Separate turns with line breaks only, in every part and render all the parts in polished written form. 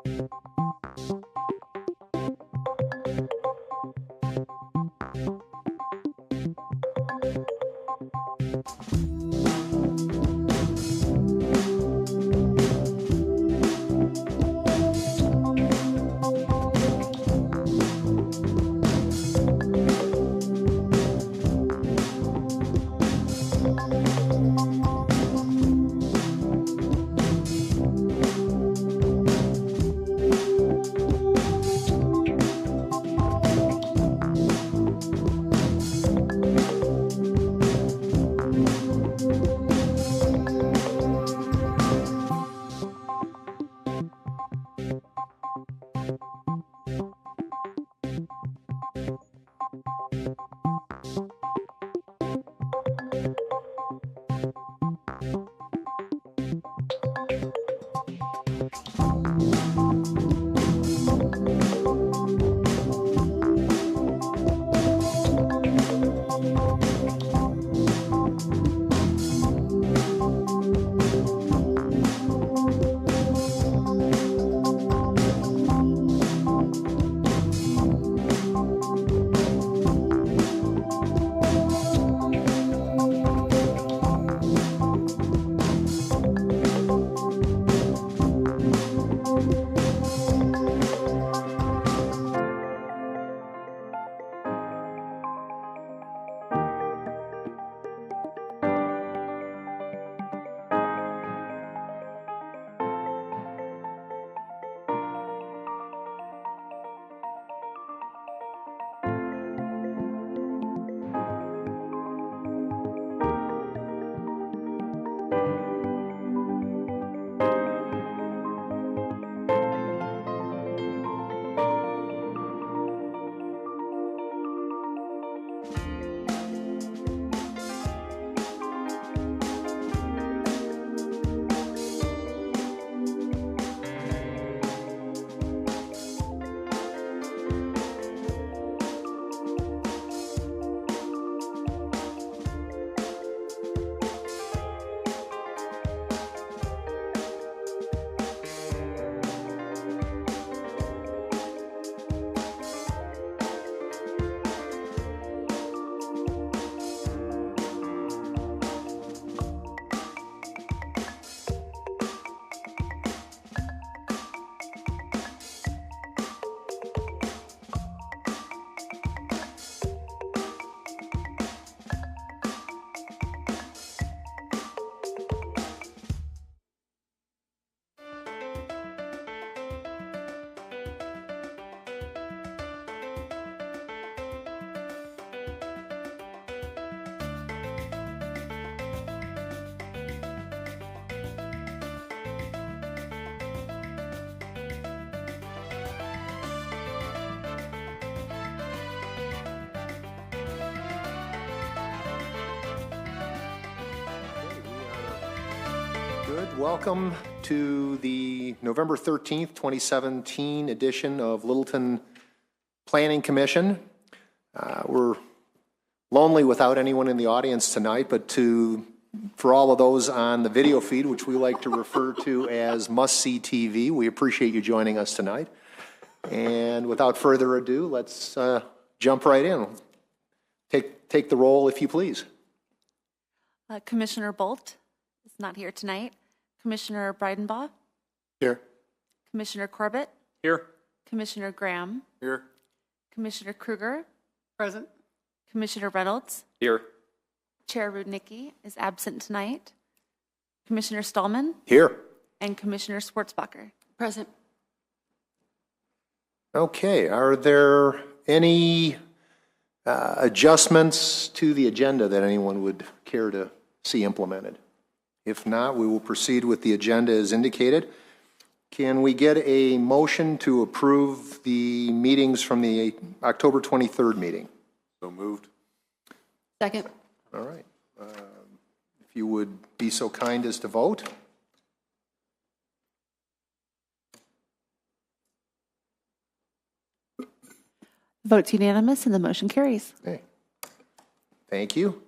Good. Welcome to the November 13th, 2017 edition of Littleton Planning Commission. We're lonely without anyone in the audience tonight, but for all of those on the video feed, which we like to refer to as must-see TV, we appreciate you joining us tonight. And without further ado, let's jump right in. Take the roll, if you please.
Commissioner Bolt is not here tonight. Commissioner Breidenbaugh?
Here.
Commissioner Corbett?
Here.
Commissioner Graham?
Here.
Commissioner Kruger?
Present.
Commissioner Reynolds?
Here.
Chair Rudnicki is absent tonight. Commissioner Stallman?
Here.
And Commissioner Schwartzbacher?
Present.
Okay. Are there any adjustments to the agenda that anyone would care to see implemented? If not, we will proceed with the agenda as indicated. Can we get a motion to approve the meetings from the October 23rd meeting?
So moved.
Second.
All right. If you would be so kind as to vote.
Votes unanimous and the motion carries.
Okay. Thank you.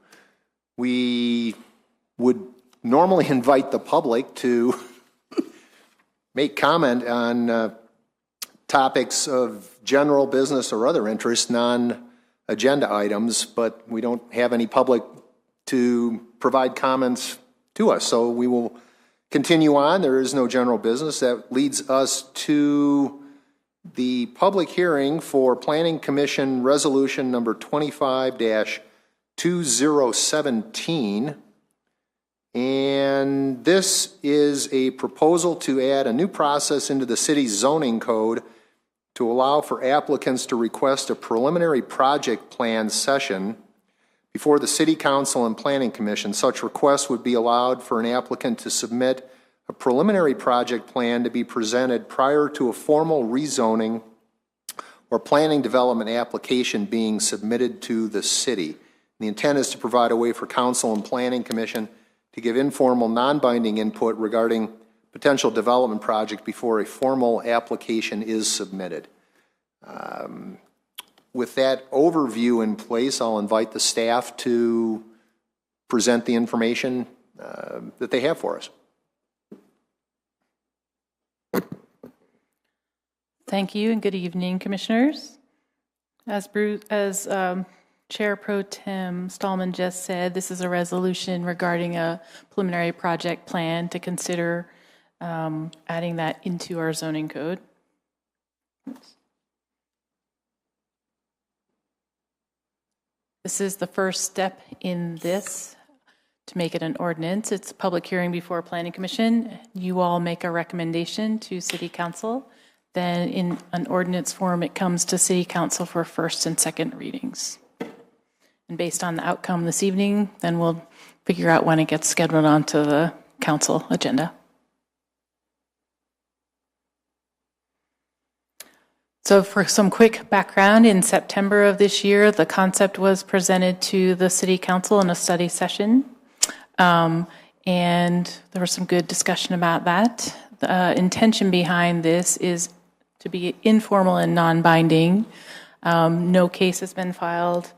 We would normally invite the public to make comment on topics of general business or other interest, non-agenda items, but we don't have any public to provide comments to us. So we will continue on. There is no general business. That leads us to the public hearing for Planning Commission Resolution number 25-2017. And this is a proposal to add a new process into the city's zoning code to allow for applicants to request a preliminary project plan session before the City Council and Planning Commission. Such request would be allowed for an applicant to submit a preliminary project plan to be presented prior to a formal rezoning or planning development application being submitted to the city. The intent is to provide a way for Council and Planning Commission to give informal, non-binding input regarding potential development project before a formal application is submitted. With that overview in place, I'll invite the staff to present the information that they have for us.
Thank you and good evening, Commissioners. As Chair Pro Tem Stallman just said, this is a resolution regarding a preliminary project plan to consider adding that into our zoning code. Oops. This is the first step in this to make it an ordinance. It's a public hearing before Planning Commission. You all make a recommendation to City Council. Then in an ordinance form, it comes to City Council for first and second readings. And based on the outcome this evening, then we'll figure out when it gets scheduled onto the council agenda. So for some quick background, in September of this year, the concept was presented to the City Council in a study session. And there was some good discussion about that. The intention behind this is to be informal and non-binding. No case has been filed.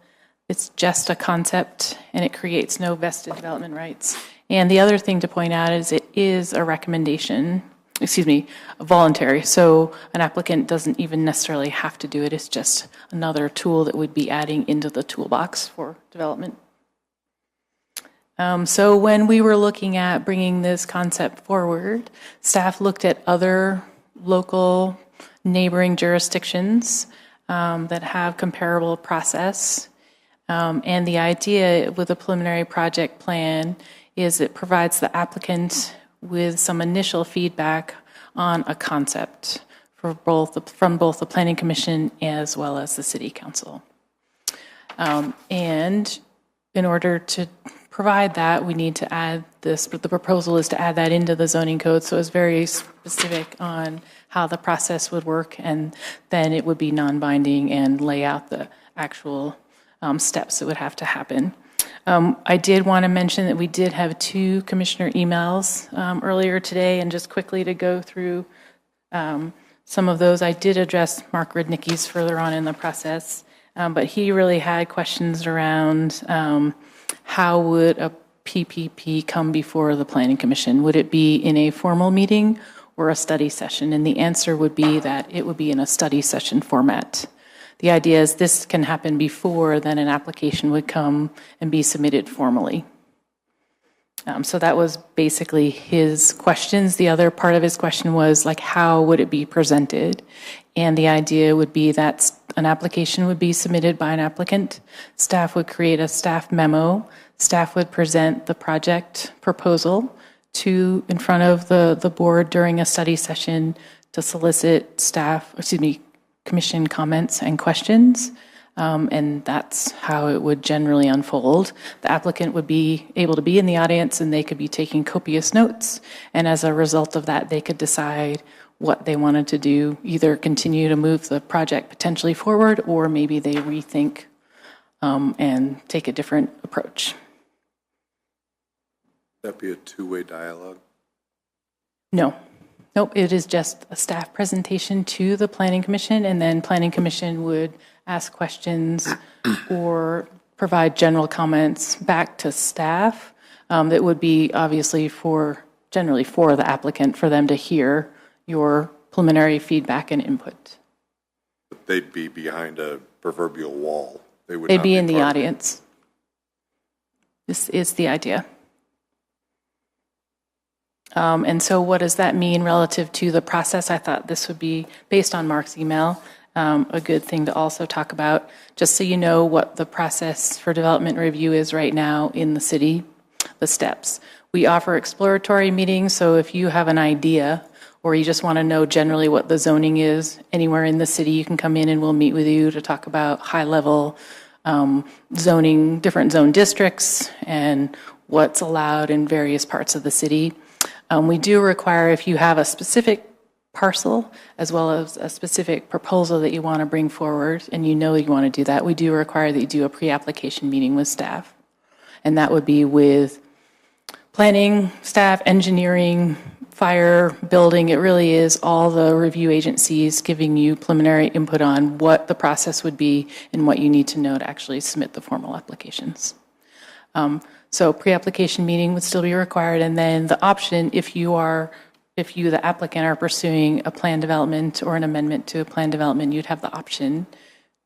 It's just a concept, and it creates no vested development rights. And the other thing to point out is it is a recommendation, voluntary. So an applicant doesn't even necessarily have to do it. It's just another tool that we'd be adding into the toolbox for development. So when we were looking at bringing this concept forward, staff looked at other local neighboring jurisdictions that have comparable process. And the idea with a preliminary project plan is it provides the applicant with some initial feedback on a concept from both the Planning Commission as well as the City Council. And in order to provide that, we need to add this, but the proposal is to add that into the zoning code, so it's very specific on how the process would work, and then it would be non-binding and lay out the actual steps that would have to happen. I did want to mention that we did have 2 commissioner emails earlier today, and just quickly to go through some of those, I did address Mark Rudnicki's further on in the process, but he really had questions around how would a PPP come before the Planning Commission? Would it be in a formal meeting or a study session? And the answer would be that it would be in a study session format. The idea is this can happen before then an application would come and be submitted formally. So that was basically his questions. The other part of his question was like, how would it be presented? And the idea would be that an application would be submitted by an applicant. Staff would create a staff memo. Staff would present the project proposal in front of the board during a study session to solicit commission comments and questions. And that's how it would generally unfold. The applicant would be able to be in the audience and they could be taking copious notes. And as a result of that, they could decide what they wanted to do, either continue to move the project potentially forward, or maybe they rethink and take a different approach.
That be a two-way dialogue?
No. Nope, it is just a staff presentation to the Planning Commission, and then Planning Commission would ask questions or provide general comments back to staff that would be obviously generally for the applicant, for them to hear your preliminary feedback and input.
But they'd be behind a proverbial wall. They would
They'd
not
be in the
part of it.
audience. This is the idea. And so what does that mean relative to the process? I thought this would be, based on Mark's email, a good thing to also talk about, just so you know what the process for development review is right now in the city, the steps. We offer exploratory meetings, so if you have an idea or you just want to know generally what the zoning is anywhere in the city, you can come in and we'll meet with you to talk about high-level zoning, different zone districts, and what's allowed in various parts of the city. We do require, if you have a specific parcel as well as a specific proposal that you want to bring forward and you know you want to do that, we do require that you do a pre-application meeting with staff. And that would be with planning, staff, engineering, fire, building. It really is all the review agencies giving you preliminary input on what the process would be and what you need to know to actually submit the formal applications. So pre-application meeting would still be required, and then the option, if you, the applicant, are pursuing a plan development or an amendment to a plan development, you'd have the option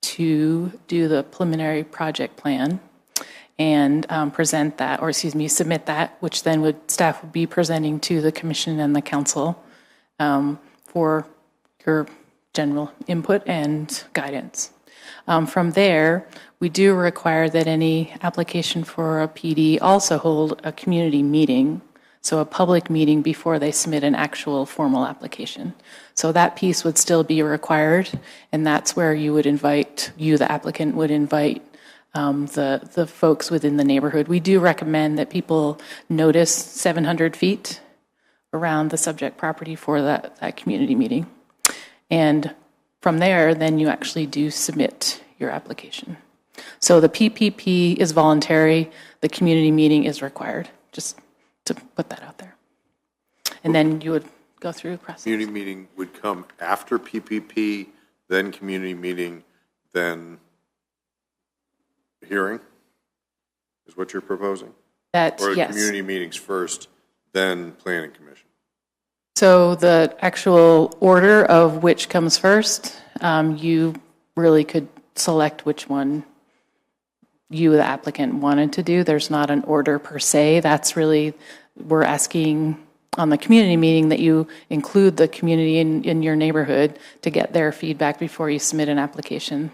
to do the preliminary project plan and present that, or submit that, which then staff would be presenting to the commission and the council for your general input and guidance. From there, we do require that any application for a PD also hold a community meeting, so a public meeting before they submit an actual formal application. So that piece would still be required, and that's where you would invite, the applicant would invite the folks within the neighborhood. We do recommend that people notice 700 feet around the subject property for that community meeting. And from there, then you actually do submit your application. So the PPP is voluntary, the community meeting is required, just to put that out there. And then you would go through the process.
Community meeting would come after PPP, then community meeting, then hearing, is what you're proposing? Or
Yes.
community meetings first, then planning commission?
So the actual order of which comes first, you really could select which one you, the applicant, wanted to do. There's not an order per se. That's really, we're asking on the community meeting that you include the community in your neighborhood to get their feedback before you submit an application.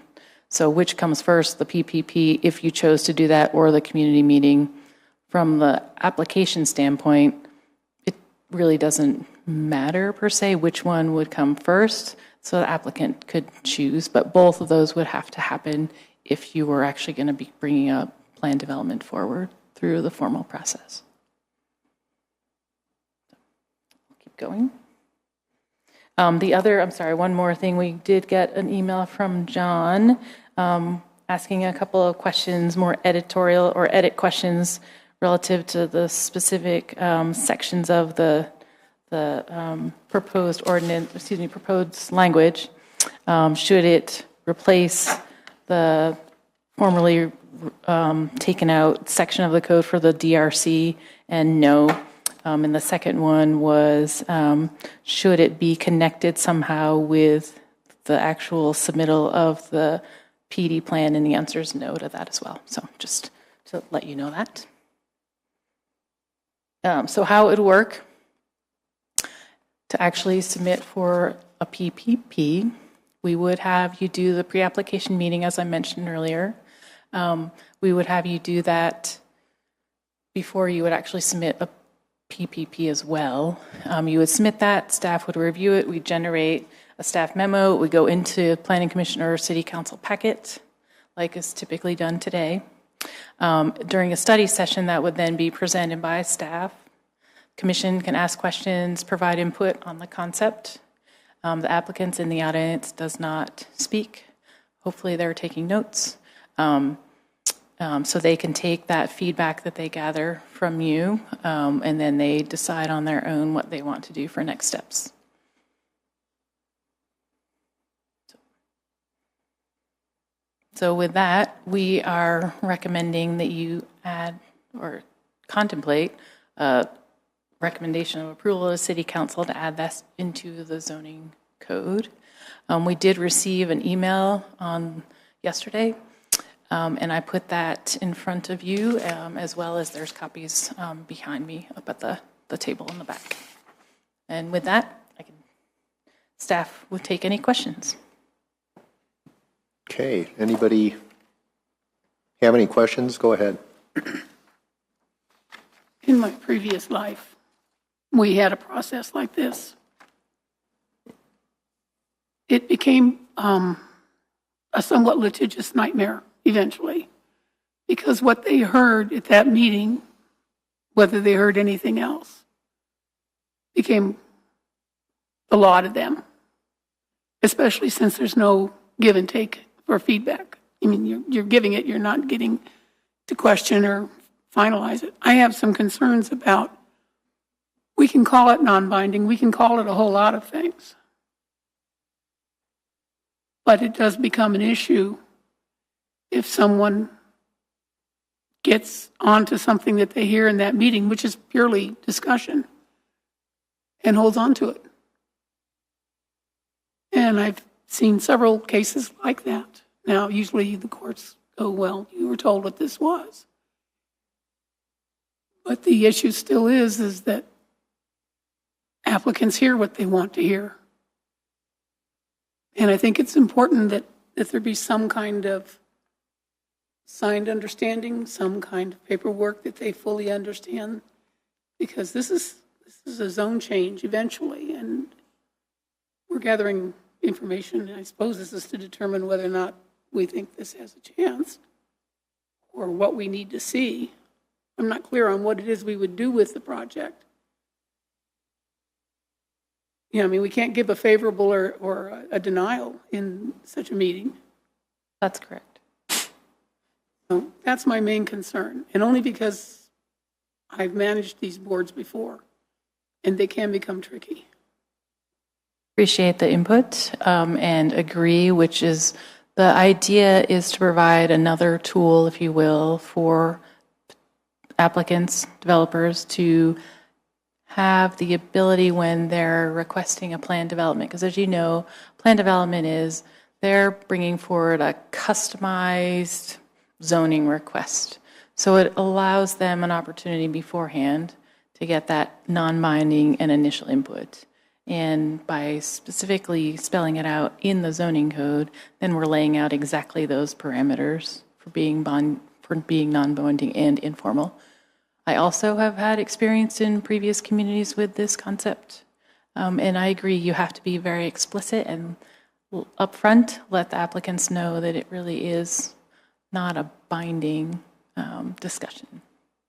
So which comes first, the PPP, if you chose to do that, or the community meeting? From the application standpoint, it really doesn't matter per se which one would come first, so the applicant could choose, but both of those would have to happen if you were actually going to be bringing up plan development forward through the formal process. Keep going. One more thing. We did get an email from John asking a couple of questions, more editorial or edit questions relative to the specific sections of the proposed proposed language. Should it replace the formerly taken out section of the code for the DRC? And no. And the second one was, should it be connected somehow with the actual submittal of the PD plan? And the answer is no to that as well. So just to let you know that. So how it would work to actually submit for a PPP, we would have you do the pre-application meeting, as I mentioned earlier. We would have you do that before you would actually submit a PPP as well. You would submit that, staff would review it, we'd generate a staff memo, it would go into planning commission or city council packet, like is typically done today. During a study session, that would then be presented by staff. Commission can ask questions, provide input on the concept. The applicants in the audience does not speak. Hopefully they're taking notes. So they can take that feedback that they gather from you, and then they decide on their own what they want to do for next steps. So with that, we are recommending that you add or contemplate a recommendation of approval of City Council to add that into the zoning code. We did receive an email on yesterday, and I put that in front of you, as well as there's copies behind me up at the table in the back. And with that, staff will take any questions.
Okay, anybody have any questions? Go ahead.
In my previous life, we had a process like this. It became a somewhat litigious nightmare eventually, because what they heard at that meeting, whether they heard anything else, became the law to them, especially since there's no give and take for feedback. I mean, you're giving it, you're not getting to question or finalize it. I have some concerns about, we can call it non-binding, we can call it a whole lot of things, but it does become an issue if someone gets onto something that they hear in that meeting, which is purely discussion, and holds on to it. And I've seen several cases like that. Now, usually the courts go, well, you were told what this was. But the issue still is that applicants hear what they want to hear. And I think it's important that there be some kind of signed understanding, some kind of paperwork that they fully understand, because this is a zone change eventually, and we're gathering information. I suppose this is to determine whether or not we think this has a chance, or what we need to see. I'm not clear on what it is we would do with the project. You know, I mean, we can't give a favorable or a denial in such a meeting.
That's correct.
So that's my main concern, and only because I've managed these boards before, and they can become tricky.
Appreciate the input and agree, which is the idea is to provide another tool, if you will, for applicants, developers to have the ability when they're requesting a plan development. Because as you know, plan development is they're bringing forward a customized zoning request. So it allows them an opportunity beforehand to get that non-binding and initial input. And by specifically spelling it out in the zoning code, then we're laying out exactly those parameters for being non-binding and informal. I also have had experience in previous communities with this concept. And I agree, you have to be very explicit and upfront, let the applicants know that it really is not a binding discussion.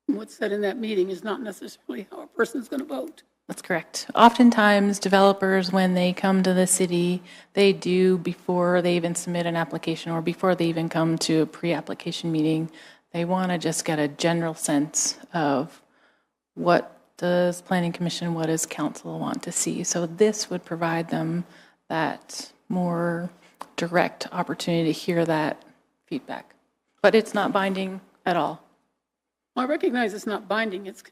What's said in that meeting is not necessarily how a person's going to vote.
That's correct. Oftentimes, developers, when they come to the city, they do, before they even submit an application or before they even come to a pre-application meeting, they want to just get a general sense of what does Planning Commission, what does council want to see. So this would provide them that more direct opportunity to hear that feedback. But it's not binding at all.
Well, I recognize it's not binding. It's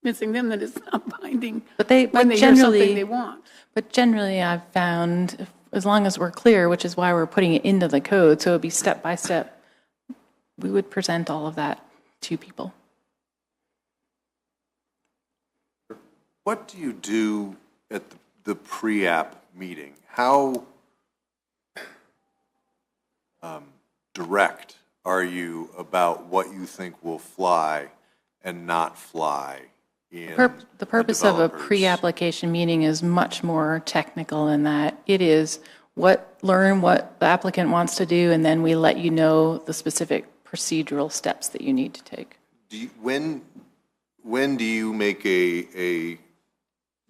convincing them that it's not binding
But they
when they hear something they want.
But generally, I've found, as long as we're clear, which is why we're putting it into the code, so it would be step by step, we would present all of that to people.
What do you do at the pre-app meeting? How direct are you about what you think will fly and not fly in
The purpose of a
developer's-
pre-application meeting is much more technical in that it is learn what the applicant wants to do, and then we let you know the specific procedural steps that you need to take.
When do you make a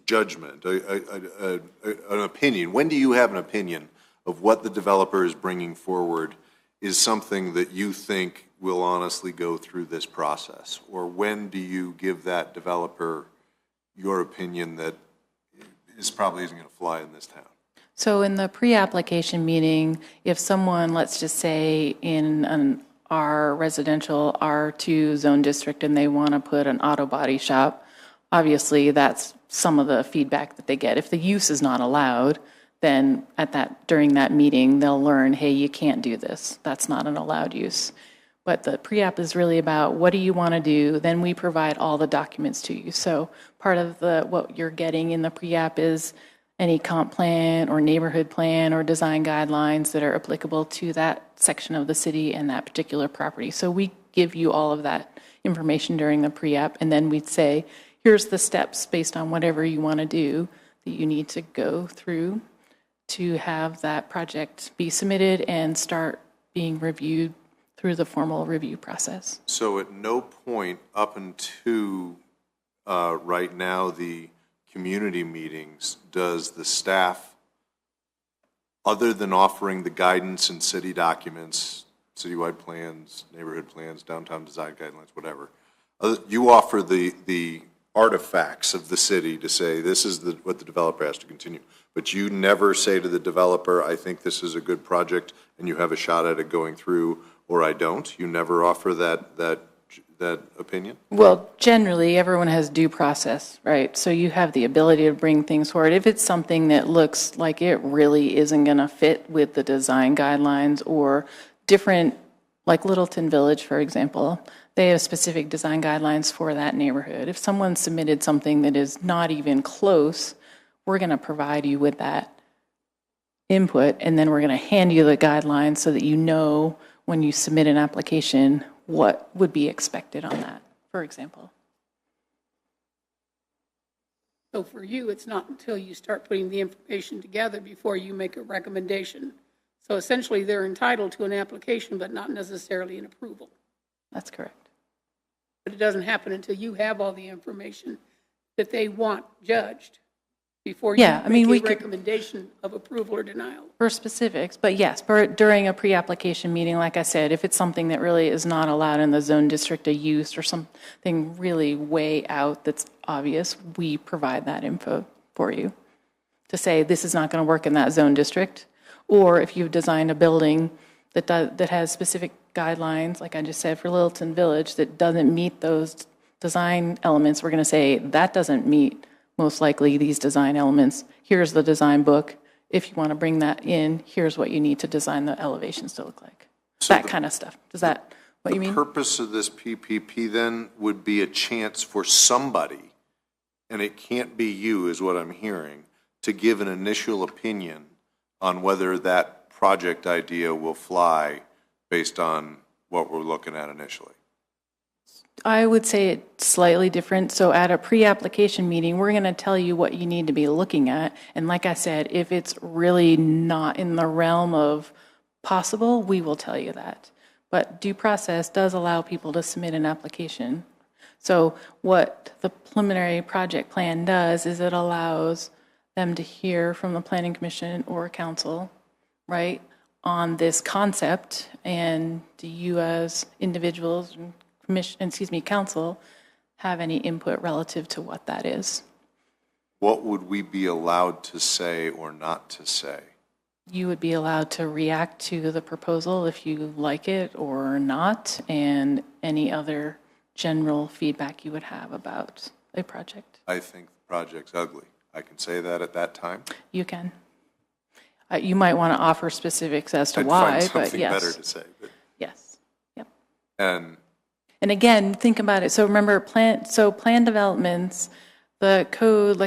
judgment, an opinion? When do you have an opinion of what the developer is bringing forward is something that you think will honestly go through this process? Or when do you give that developer your opinion that this probably isn't going to fly in this town?
So in the pre-application meeting, if someone, let's just say in an R residential R2 zone district and they want to put an auto body shop, obviously that's some of the feedback that they get. If the use is not allowed, then during that meeting, they'll learn, hey, you can't do this. That's not an allowed use. But the pre-app is really about what do you want to do? Then we provide all the documents to you. So part of what you're getting in the pre-app is any comp plan or neighborhood plan or design guidelines that are applicable to that section of the city and that particular property. So we give you all of that information during the pre-app, and then we'd say, here's the steps based on whatever you want to do that you need to go through to have that project be submitted and start being reviewed through the formal review process.
So at no point up until right now, the community meetings, does the staff, other than offering the guidance in city documents, citywide plans, neighborhood plans, downtown design guidelines, whatever, you offer the artifacts of the city to say this is what the developer has to continue. But you never say to the developer, I think this is a good project and you have a shot at it going through, or I don't. You never offer that opinion?
Well, generally, everyone has due process, right? So you have the ability to bring things forward. If it's something that looks like it really isn't going to fit with the design guidelines or different, like Littleton Village, for example, they have specific design guidelines for that neighborhood. If someone submitted something that is not even close, we're going to provide you with that input, and then we're going to hand you the guidelines so that you know when you submit an application what would be expected on that, for example.
So for you, it's not until you start putting the information together before you make a recommendation. So essentially, they're entitled to an application, but not necessarily an approval.
That's correct.
But it doesn't happen until you have all the information that they want judged before you make a recommendation of approval or denial.
For specifics, but yes, during a pre-application meeting, like I said, if it's something that really is not allowed in the zone district of use or something really way out that's obvious, we provide that info for you to say this is not going to work in that zone district. Or if you've designed a building that has specific guidelines, like I just said for Littleton Village, that doesn't meet those design elements, we're going to say that doesn't meet most likely these design elements. Here's the design book. If you want to bring that in, here's what you need to design the elevations to look like. So that kind of stuff. Is that what you mean?
The purpose of this PPP then would be a chance for somebody, and it can't be you is what I'm hearing, to give an initial opinion on whether that project idea will fly based on what we're looking at initially.
I would say it's slightly different. So at a pre-application meeting, we're going to tell you what you need to be looking at. And like I said, if it's really not in the realm of possible, we will tell you that. But due process does allow people to submit an application. So what the preliminary project plan does is it allows them to hear from the Planning Commission or council, right, on this concept. And do you as individuals and council have any input relative to what that is?
What would we be allowed to say or not to say?
You would be allowed to react to the proposal if you like it or not, and any other general feedback you would have about a project.
I think the project's ugly. I can say that at that time.
You can. You might want to offer specifics as to
I'd
why,
find
but
something
yes.
better to say. But,
Yes. Yep.
and
again, think about it. So remember, plan developments, the code,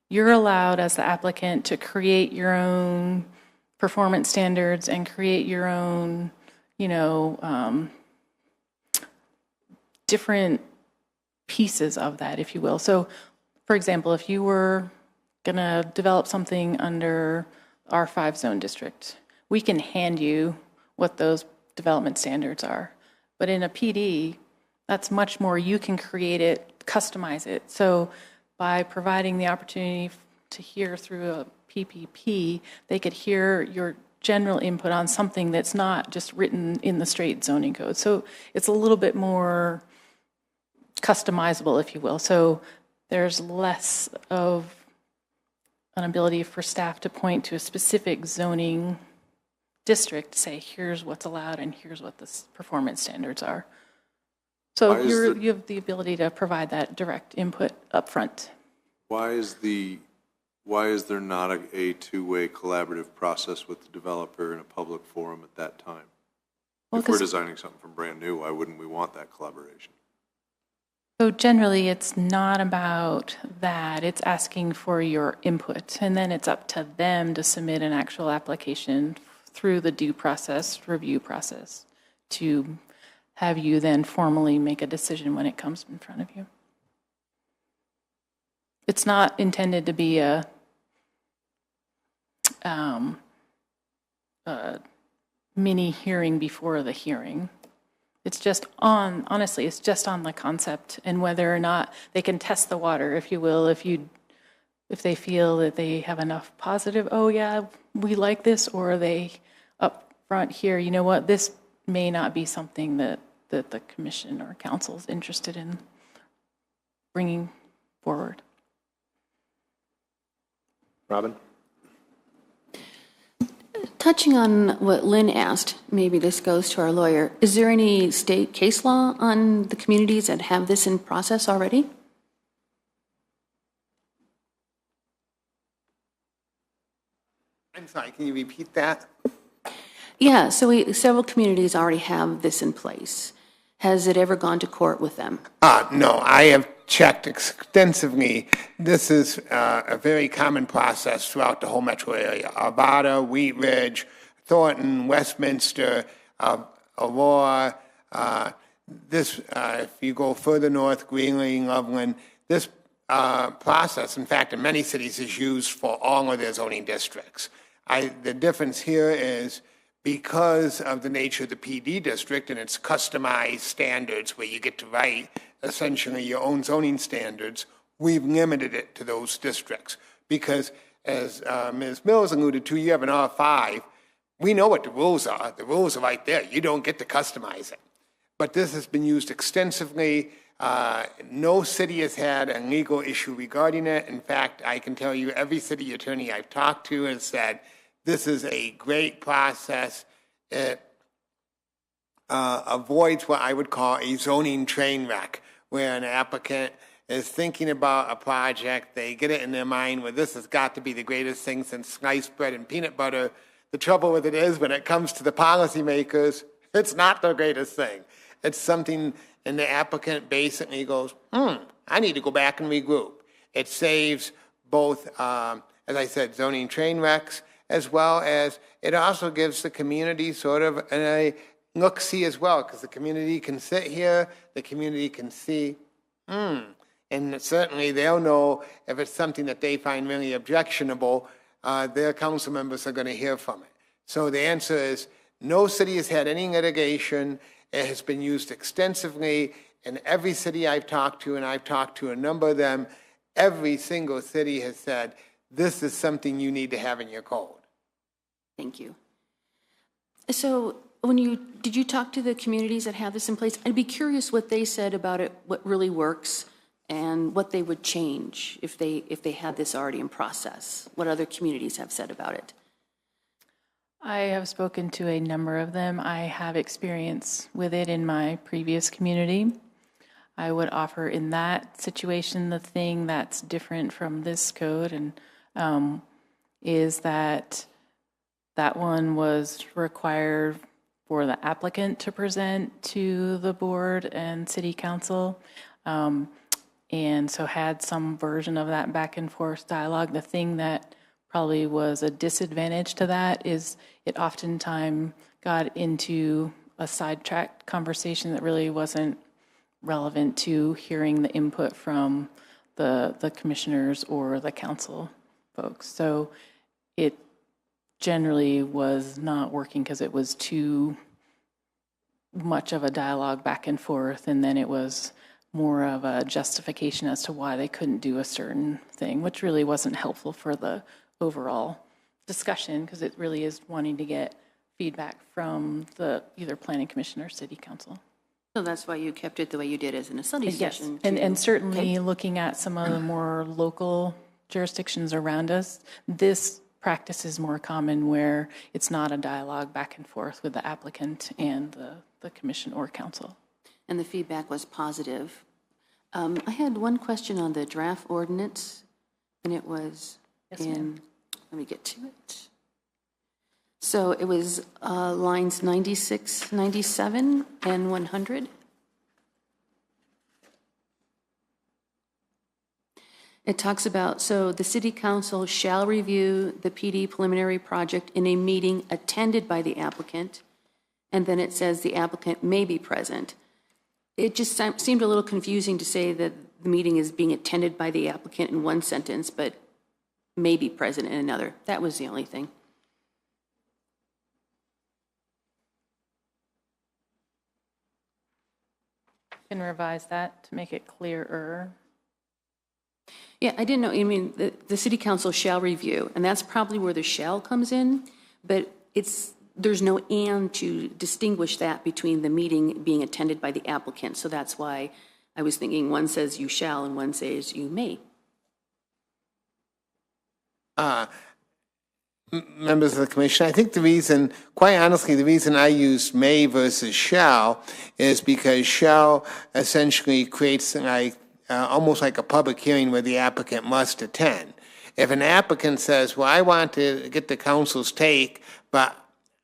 you're allowed as the applicant to create your own performance standards and create your own, different pieces of that, if you will. So, for example, if you were going to develop something under R5 zone district, we can hand you what those development standards are. But in a PD, that's much more, you can create it, customize it. So by providing the opportunity to hear through a PPP, they could hear your general input on something that's not just written in the straight zoning code. So it's a little bit more customizable, if you will. So there's less of an ability for staff to point to a specific zoning district to say, here's what's allowed and here's what the performance standards are. So you have the ability to provide that direct input up front.
why is the Why is there not a two-way collaborative process with the developer in a public forum at that time?
Well,
If we're
'cause-
designing something from brand new, why wouldn't we want that collaboration?
So generally, it's not about that. It's asking for your input, and then it's up to them to submit an actual application through the due process, review process, to have you then formally make a decision when it comes in front of you. It's not intended to be a mini hearing before the hearing. It's just on, honestly, it's just on the concept and whether or not they can test the water, if you will, if they feel that they have enough positive, oh yeah, we like this, or are they up front here, you know what, this may not be something that the commission or council is interested in bringing forward.
Robin?
Touching on what Lynn asked, maybe this goes to our lawyer, is there any state case law on the communities that have this in process already?
I'm sorry, can you repeat that?
Yeah, so several communities already have this in place. Has it ever gone to court with them?
No, I have checked extensively. This is a very common process throughout the whole metro area. Arvada, Wheat Ridge, Thornton, Westminster, Aurora. If you go further north, Greeley, Loveland, this process, in fact, in many cities, is used for all of their zoning districts. The difference here is because of the nature of the PD district and its customized standards where you get to write essentially your own zoning standards, we've limited it to those districts. Because as Ms. Mills alluded to, you have an R5. We know what the rules are. The rules are right there. You don't get to customize it. But this has been used extensively. No city has had a legal issue regarding it. In fact, I can tell you every city attorney I've talked to has said, this is a great process. It avoids what I would call a zoning train wreck, where an applicant is thinking about a project, they get it in their mind where this has got to be the greatest thing since sliced bread and peanut butter. The trouble with it is when it comes to the policymakers, it's not the greatest thing. It's something, and the applicant basically goes, I need to go back and regroup. It saves both, as I said, zoning train wrecks, as well as it also gives the community sort of a look-see as well, because the community can sit here, the community can see, and certainly they'll know if it's something that they find really objectionable, their council members are going to hear from it. So the answer is, no city has had any litigation. It has been used extensively in every city I've talked to, and I've talked to a number of them. Every single city has said, this is something you need to have in your code.
Thank you. So did you talk to the communities that have this in place? I'd be curious what they said about it, what really works, and what they would change if they had this already in process. What other communities have said about it?
I have spoken to a number of them. I have experience with it in my previous community. I would offer in that situation the thing that's different from this code and is that one was required for the applicant to present to the board and city council, and so had some version of that back and forth dialogue. The thing that probably was a disadvantage to that is it oftentimes got into a sidetracked conversation that really wasn't relevant to hearing the input from the commissioners or the council folks. So it generally was not working because it was too much of a dialogue back and forth, and then it was more of a justification as to why they couldn't do a certain thing, which really wasn't helpful for the overall discussion, because it really is wanting to get feedback from the either planning commission or city council.
So that's why you kept it the way you did as in a study session.
And certainly looking at some of the more local jurisdictions around us, this practice is more common where it's not a dialogue back and forth with the applicant and the commission or council.
And the feedback was positive. I had one question on the draft ordinance, and it was, And let me get to it. So it was lines 96, 97, and 100. It talks about, so the city council shall review the PD preliminary project in a meeting attended by the applicant, and then it says the applicant may be present. It just seemed a little confusing to say that the meeting is being attended by the applicant in one sentence, but may be present in another. That was the only thing.
Can revise that to make it clearer.
Yeah, I didn't know, I mean, the city council shall review, and that's probably where the shall comes in, but there's no and to distinguish that between the meeting being attended by the applicant, so that's why I was thinking one says you shall and one says you may.
Members of the commission, I think the reason, quite honestly, the reason I used may versus shall is because shall essentially creates almost like a public hearing where the applicant must attend. If an applicant says, well, I want to get the council's take, but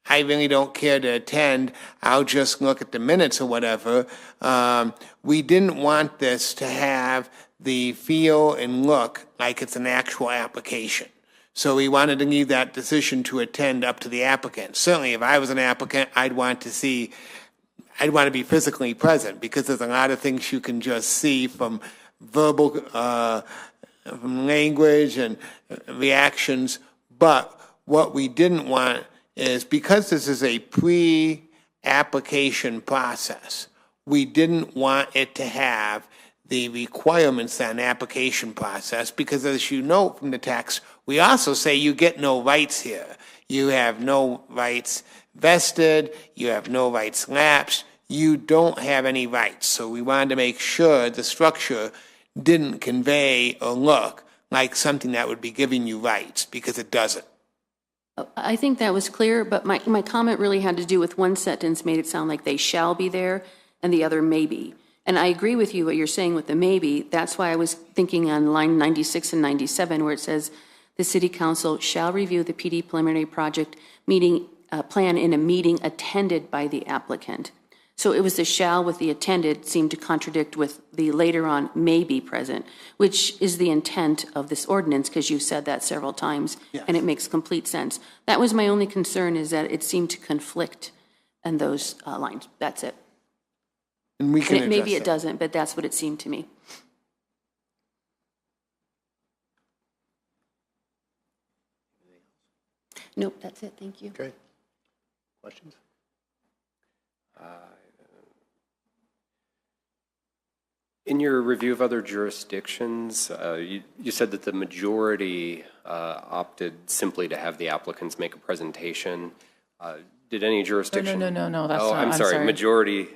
I really don't care to attend, I'll just look at the minutes or whatever, we didn't want this to have the feel and look like it's an actual application. So we wanted to leave that decision to attend up to the applicant. Certainly, if I was an applicant, I'd want to be physically present because there's a lot of things you can just see from verbal, from language and reactions. But what we didn't want is, because this is a pre-application process, we didn't want it to have the requirements on application process, because as you note from the text, we also say you get no rights here. You have no rights vested, you have no rights lapsed, you don't have any rights. So we wanted to make sure the structure didn't convey or look like something that would be giving you rights, because it doesn't.
I think that was clear, but my comment really had to do with one sentence made it sound like they shall be there and the other may be. And I agree with you what you're saying with the maybe. That's why I was thinking on line 96 and 97 where it says the city council shall review the PD preliminary project meeting plan in a meeting attended by the applicant. So it was the shall with the attended seemed to contradict with the later on may be present, which is the intent of this ordinance, because you've said that several times, and it makes complete sense. That was my only concern, is that it seemed to conflict in those lines. That's it.
And we can
Maybe
address
it doesn't, but that's what it seemed to me. Nope, that's it. Thank you.
Okay. Questions?
In your review of other jurisdictions, you said that the majority opted simply to have the applicants make a presentation. Did any jurisdiction?
No, that's
oh,
not.
I'm sorry. Majority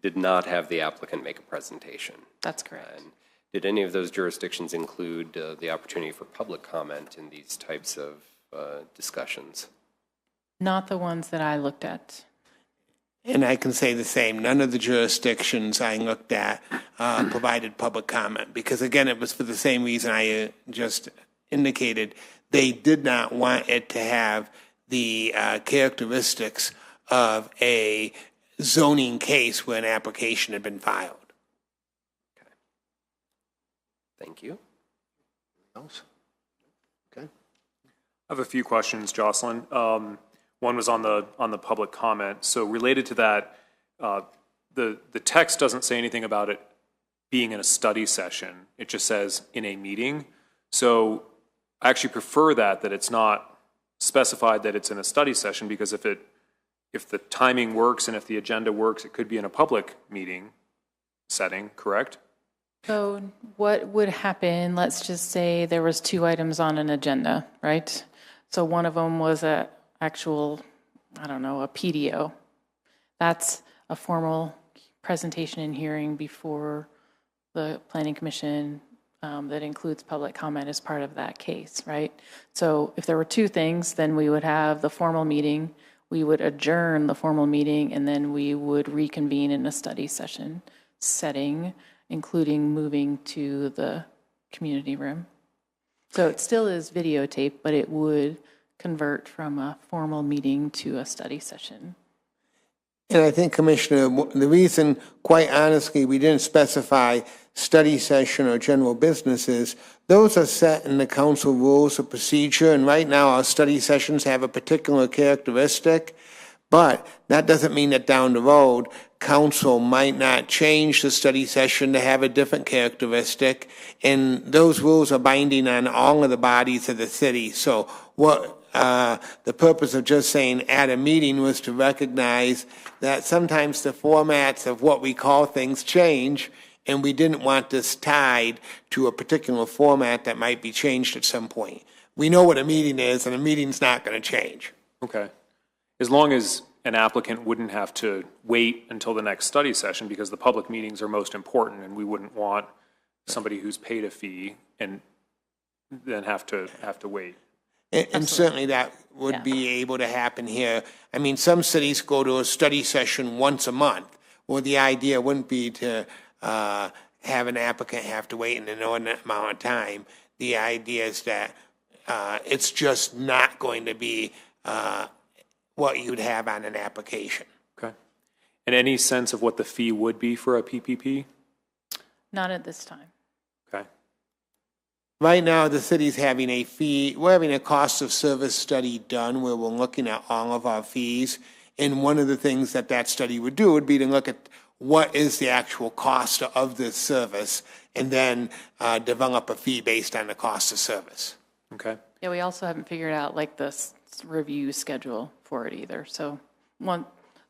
did not have the applicant make a presentation.
That's correct.
And did any of those jurisdictions include the opportunity for public comment in these types of discussions?
Not the ones that I looked at.
And I can say the same. None of the jurisdictions I looked at provided public comment, because, again, it was for the same reason I just indicated. They did not want it to have the characteristics of a zoning case where an application had been filed.
Okay. Thank you.
Else? Okay.
I have a few questions, Jocelyn. One was on the public comment. So related to that, the text doesn't say anything about it being in a study session. It just says in a meeting. So I actually prefer that it's not specified that it's in a study session, because if the timing works and if the agenda works, it could be in a public meeting setting, correct?
So what would happen, let's just say there was 2 items on an agenda, right? So one of them was a actual, a PDO. That's a formal presentation and hearing before the Planning Commission that includes public comment as part of that case, right? So if there were 2 things, then we would have the formal meeting, we would adjourn the formal meeting, and then we would reconvene in a study session setting, including moving to the community room. So it still is videotape, but it would convert from a formal meeting to a study session.
And I think, Commissioner, the reason, quite honestly, we didn't specify study session or general business is those are set in the council rules of procedure, and right now our study sessions have a particular characteristic, but that doesn't mean that down the road, council might not change the study session to have a different characteristic, and those rules are binding on all of the bodies of the city. So what the purpose of just saying at a meeting was to recognize that sometimes the formats of what we call things change, and we didn't want this tied to a particular format that might be changed at some point. We know what a meeting is, and a meeting's not going to change.
Okay. As long as an applicant wouldn't have to wait until the next study session, because the public meetings are most important, and we wouldn't want somebody who's paid a fee and then have to wait.
And certainly that would be able to happen here. I mean, some cities go to a study session once a month. Well, the idea wouldn't be to have an applicant have to wait an inordinate amount of time. The idea is that it's just not going to be what you'd have on an application.
Okay. And any sense of what the fee would be for a PPP?
Not at this time.
Okay.
Right now, the city's having a fee, we're having a cost of service study done where we're looking at all of our fees. And one of the things that that study would do would be to look at what is the actual cost of this service and then develop a fee based on the cost of service.
Okay.
Yeah, we also haven't figured out like the review schedule for it either. So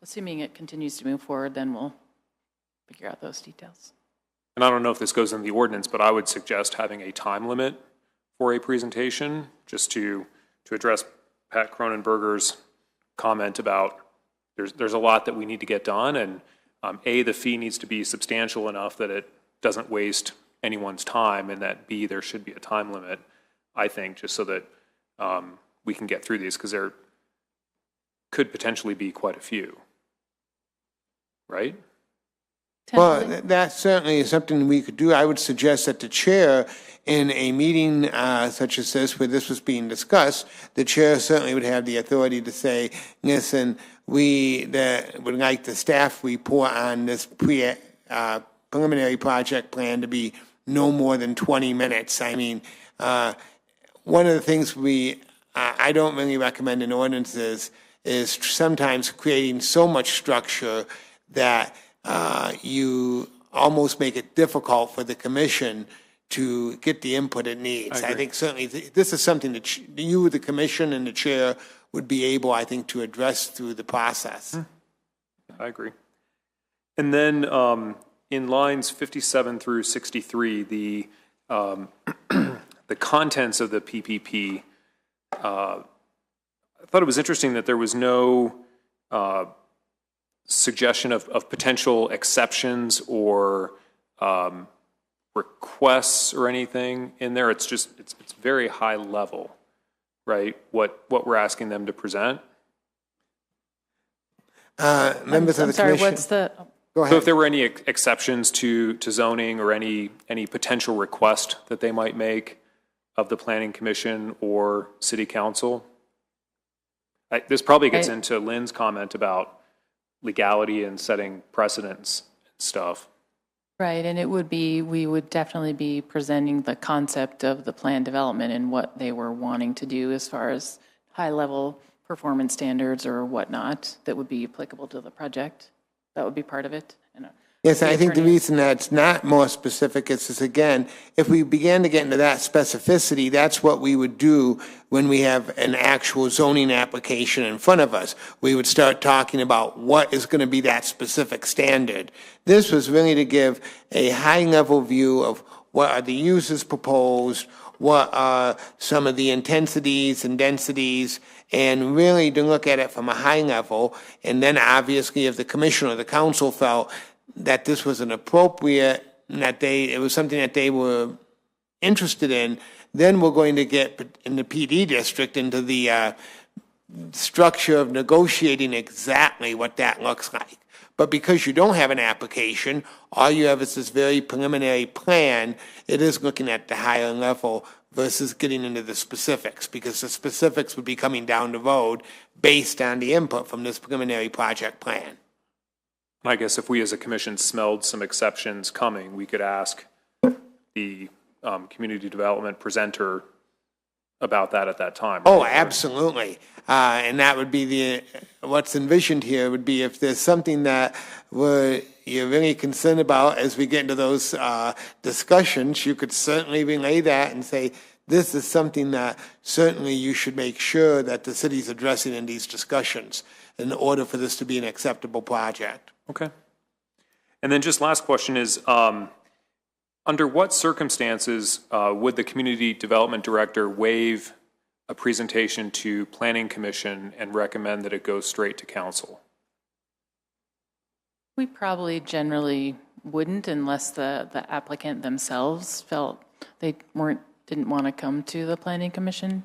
assuming it continues to move forward, then we'll figure out those details.
And I don't know if this goes in the ordinance, but I would suggest having a time limit for a presentation, just to address Pat Cronenberger's comment about there's a lot that we need to get done, and A, the fee needs to be substantial enough that it doesn't waste anyone's time, and that B, there should be a time limit, I think, just so that we can get through these, because there could potentially be quite a few, right?
Well, that certainly is something we could do. I would suggest that the chair, in a meeting such as this, where this was being discussed, the chair certainly would have the authority to say, listen, we would like the staff report on this preliminary project plan to be no more than 20 minutes. I mean, one of the things I don't really recommend in ordinances is sometimes creating so much structure that you almost make it difficult for the commission to get the input it needs. I think certainly this is something that you, the commission, and the chair would be able, I think, to address through the process.
I agree. And then in lines 57 through 63, the contents of the PPP, I thought it was interesting that there was no suggestion of potential exceptions or requests or anything in there. It's just, it's very high level, right? What we're asking them to present.
Members of the
sorry,
commission.
what's the?
Go ahead.
So if there were any exceptions to zoning or any potential request that they might make of the planning commission or city council. This probably gets into Lynn's comment about legality and setting precedents and stuff.
Right, and we would definitely be presenting the concept of the plan development and what they were wanting to do as far as high-level performance standards or whatnot that would be applicable to the project. That would be part of it.
Yes, I think the reason that's not more specific is again, if we began to get into that specificity, that's what we would do when we have an actual zoning application in front of us. We would start talking about what is going to be that specific standard. This was really to give a high-level view of what are the uses proposed, what are some of the intensities and densities, and really to look at it from a high level. And then obviously if the commission or the council felt that this was an appropriate, that it was something that they were interested in, then we're going to get in the PD district into the structure of negotiating exactly what that looks like. But because you don't have an application, all you have is this very preliminary plan, it is looking at the higher level versus getting into the specifics, because the specifics would be coming down the road based on the input from this preliminary project plan.
I guess if we as a commission smelled some exceptions coming, we could ask the community development presenter about that at that time.
Oh, absolutely. And that would be what's envisioned here would be if there's something that you're really concerned about as we get into those discussions, you could certainly relay that and say, this is something that certainly you should make sure that the city's addressing in these discussions in order for this to be an acceptable project.
Okay. And then just last question is, under what circumstances would the community development director waive a presentation to planning commission and recommend that it goes straight to council?
We probably generally wouldn't unless the applicant themselves felt they didn't want to come to the planning commission.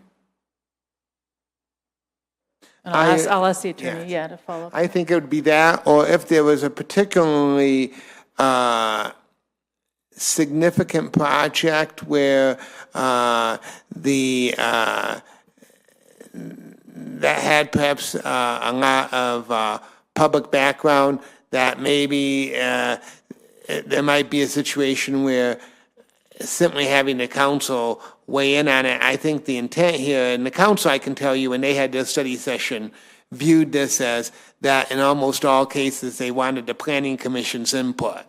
And I'll ask the attorney, to follow up.
I think it would be that, or if there was a particularly significant project where that had perhaps a lot of public background, that maybe there might be a situation where simply having the council weigh in on it. I think the intent here, and the council, I can tell you, when they had their study session, viewed this as that in almost all cases they wanted the planning commission's input.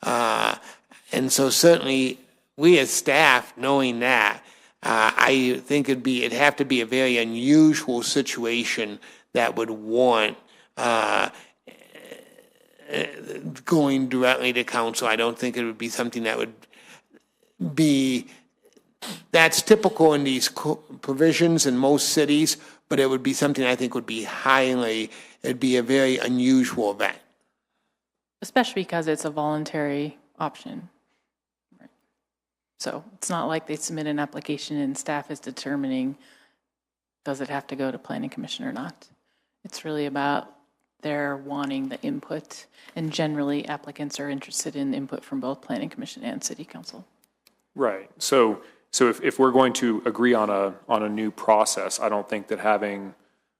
And so certainly we as staff, knowing that, I think it'd have to be a very unusual situation that would warrant going directly to council. I don't think it would be something that would that's typical in these provisions in most cities, but it would be something I think would be it'd be a very unusual event.
Especially because it's a voluntary option. So it's not like they submit an application and staff is determining, does it have to go to planning commission or not? It's really about their wanting the input, and generally applicants are interested in input from both planning commission and city council.
Right. So if we're going to agree on a new process, I don't think that having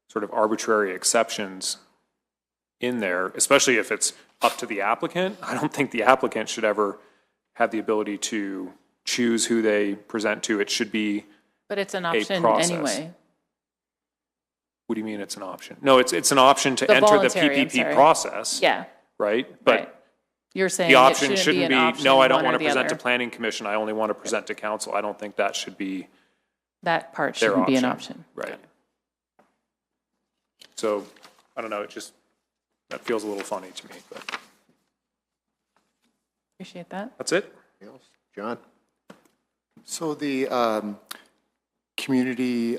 sort of arbitrary exceptions in there, especially if it's up to the applicant, I don't think the applicant should ever have the ability to choose who they present to. It should be
But it's an option
process.
anyway.
What do you mean it's an option? No, it's an option to
The
enter the
voluntary, I'm
PPP
sorry.
process.
Yeah.
Right? But
Right. You're saying
the
it
option shouldn't
be, an
be,
option,
no, I don't
one
want
or
to
the
present to
other.
planning commission. I only want to present to council. I don't think that should be
That part
their
shouldn't
option.
be an option.
Right. So, I don't know, that feels a little funny to me, but
Appreciate that.
that's it.
Anything else? John?
So the community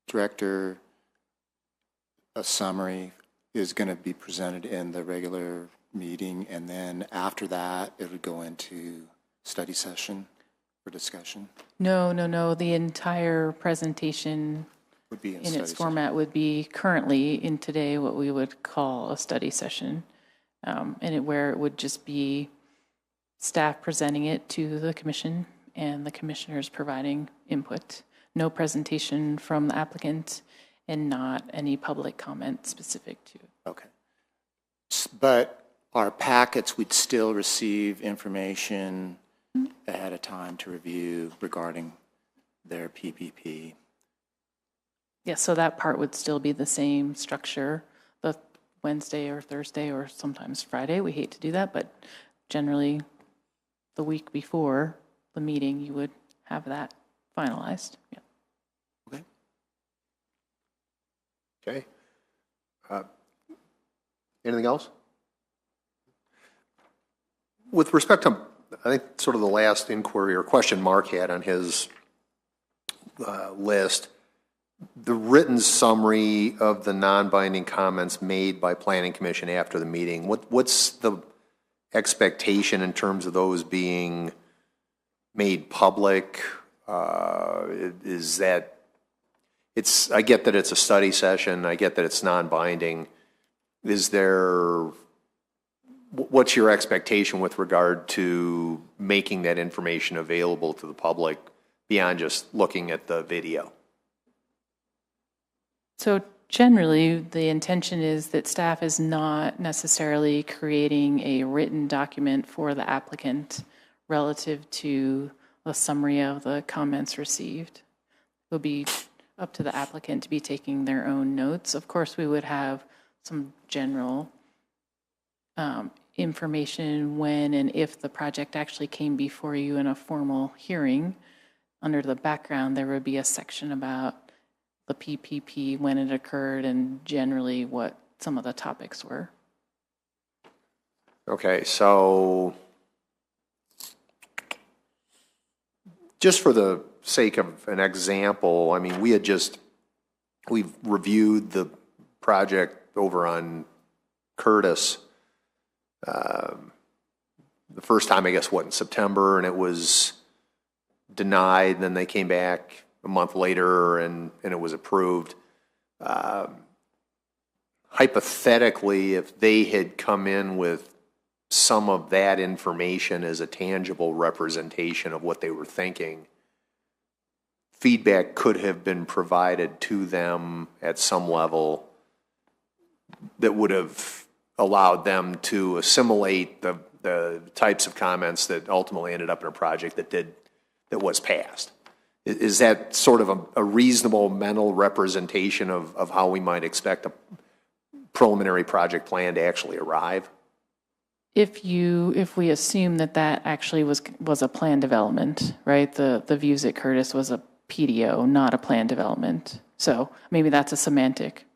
director, a summary is going to be presented in the regular meeting, and then after that, it would go into study session for discussion?
No. The entire presentation
Would be
in
study
its
session.
format would be currently in today what we would call a study session, where it would just be staff presenting it to the commission and the commissioners providing input. No presentation from the applicant and not any public comment specific to it.
Okay. But our packets, we'd still receive information ahead of time to review regarding their PPP.
Yeah, so that part would still be the same structure, the Wednesday or Thursday or sometimes Friday. We hate to do that, but generally the week before the meeting, you would have that finalized. Yeah.
Okay. Okay. Anything else? With respect to, I think, sort of the last inquiry or question Mark had on his list, the written summary of the non-binding comments made by Planning Commission after the meeting, what's the expectation in terms of those being made public? Is that, I get that it's a study session, I get that it's non-binding. Is there what's your expectation with regard to making that information available to the public beyond just looking at the video?
So generally, the intention is that staff is not necessarily creating a written document for the applicant relative to a summary of the comments received. It will be up to the applicant to be taking their own notes. Of course, we would have some general information when and if the project actually came before you in a formal hearing. Under the background, there would be a section about the PPP, when it occurred, and generally what some of the topics were.
Okay, so just for the sake of an example, I mean, we've reviewed the project over on Curtis the first time, I guess, in September, and it was denied, and then they came back a month later and it was approved. Hypothetically, if they had come in with some of that information as a tangible representation of what they were thinking, feedback could have been provided to them at some level that would have allowed them to assimilate the types of comments that ultimately ended up in a project that was passed. Is that sort of a reasonable mental representation of how we might expect a preliminary project plan to actually arrive?
If we assume that actually was a plan development, right? The views at Curtis was a PDO, not a plan development. So maybe that's a semantic,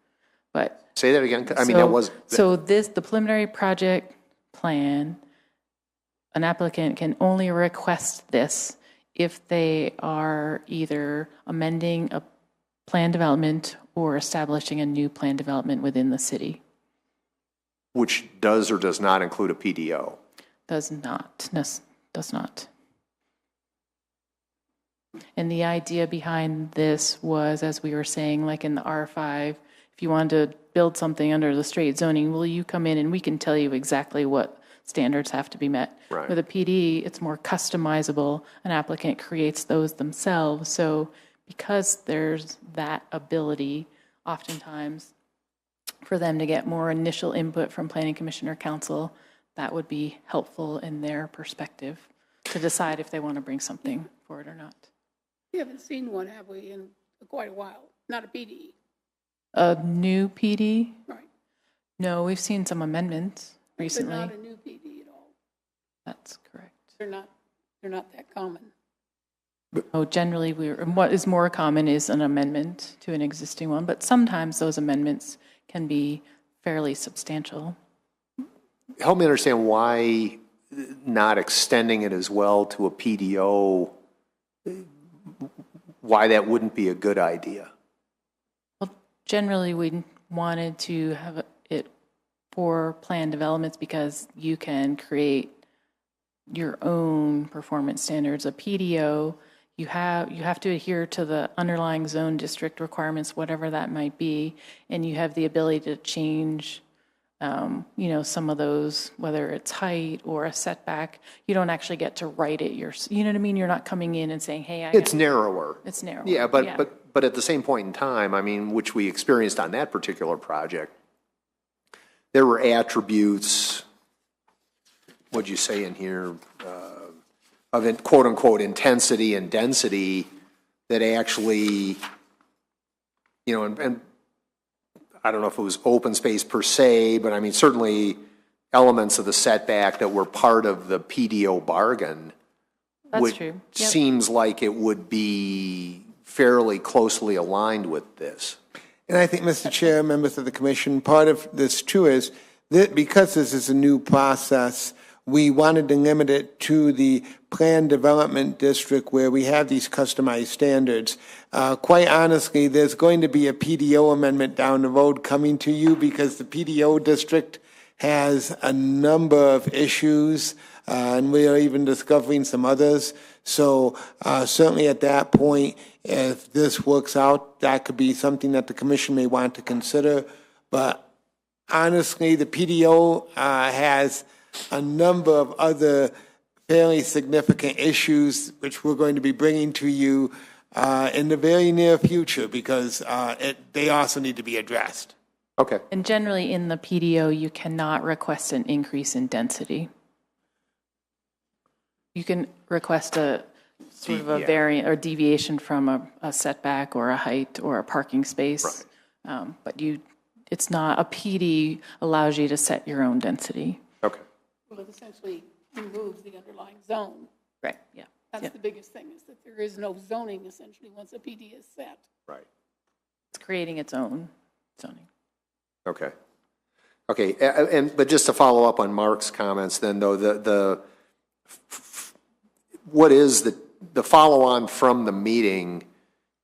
but.
Say that again. I mean, that was.
So the preliminary project plan, an applicant can only request this if they are either amending a plan development or establishing a new plan development within the city.
Which does or does not include a PDO? Does not.
And the idea behind this was, as we were saying, like in the R5, if you wanted to build something under the straight zoning, will you come in and we can tell you exactly what standards have to be met.
Right.
With a PD, it's more customizable. An applicant creates those themselves. So because there's that ability, oftentimes, for them to get more initial input from Planning Commission or Council, that would be helpful in their perspective to decide if they want to bring something forward or not.
We haven't seen one, have we, in quite a while? Not a PD.
A new PD?
Right.
No, we've seen some amendments recently.
But not a new PD at all.
That's correct.
They're not that common.
Oh, generally, what is more common is an amendment to an existing one, but sometimes those amendments can be fairly substantial.
Help me understand why not extending it as well to a PDO, why that wouldn't be a good idea.
Well, generally, we wanted to have it for plan developments because you can create your own performance standards. A PDO, you have to adhere to the underlying zone district requirements, whatever that might be, and you have the ability to change, some of those, whether it's height or a setback. You don't actually get to write it. You know what I mean? You're not coming in and saying, "Hey,
it's narrower."
It's narrower.
Yeah, but at the same point in time, I mean, which we experienced on that particular project, there were attributes. What'd you say in here? Of quote unquote intensity and density that actually, and I don't know if it was open space per se, but I mean, certainly elements of the setback that were part of the PDO bargain.
That's true. Yep.
Seems like it would be fairly closely aligned with this.
And I think, Mr. Chair, members of the commission, part of this too is that because this is a new process, we wanted to limit it to the plan development district where we have these customized standards. Quite honestly, there's going to be a PDO amendment down the road coming to you because the PDO district has a number of issues, and we are even discovering some others. So certainly at that point, if this works out, that could be something that the commission may want to consider. But honestly, the PDO has a number of other fairly significant issues which we're going to be bringing to you in the very near future because they also need to be addressed.
Okay.
And generally in the PDO, you cannot request an increase in density. You can request a sort of a variant or deviation from a setback or a height or a parking space.
Right.
But it's not, a PD allows you to set your own density.
Okay.
Well, it essentially removes the underlying zone.
Right, yeah.
That's the biggest thing, is that there is no zoning essentially once a PD is set.
Right.
It's creating its own zoning.
Okay. Okay, but just to follow up on Mark's comments then, though, what is the follow-on from the meeting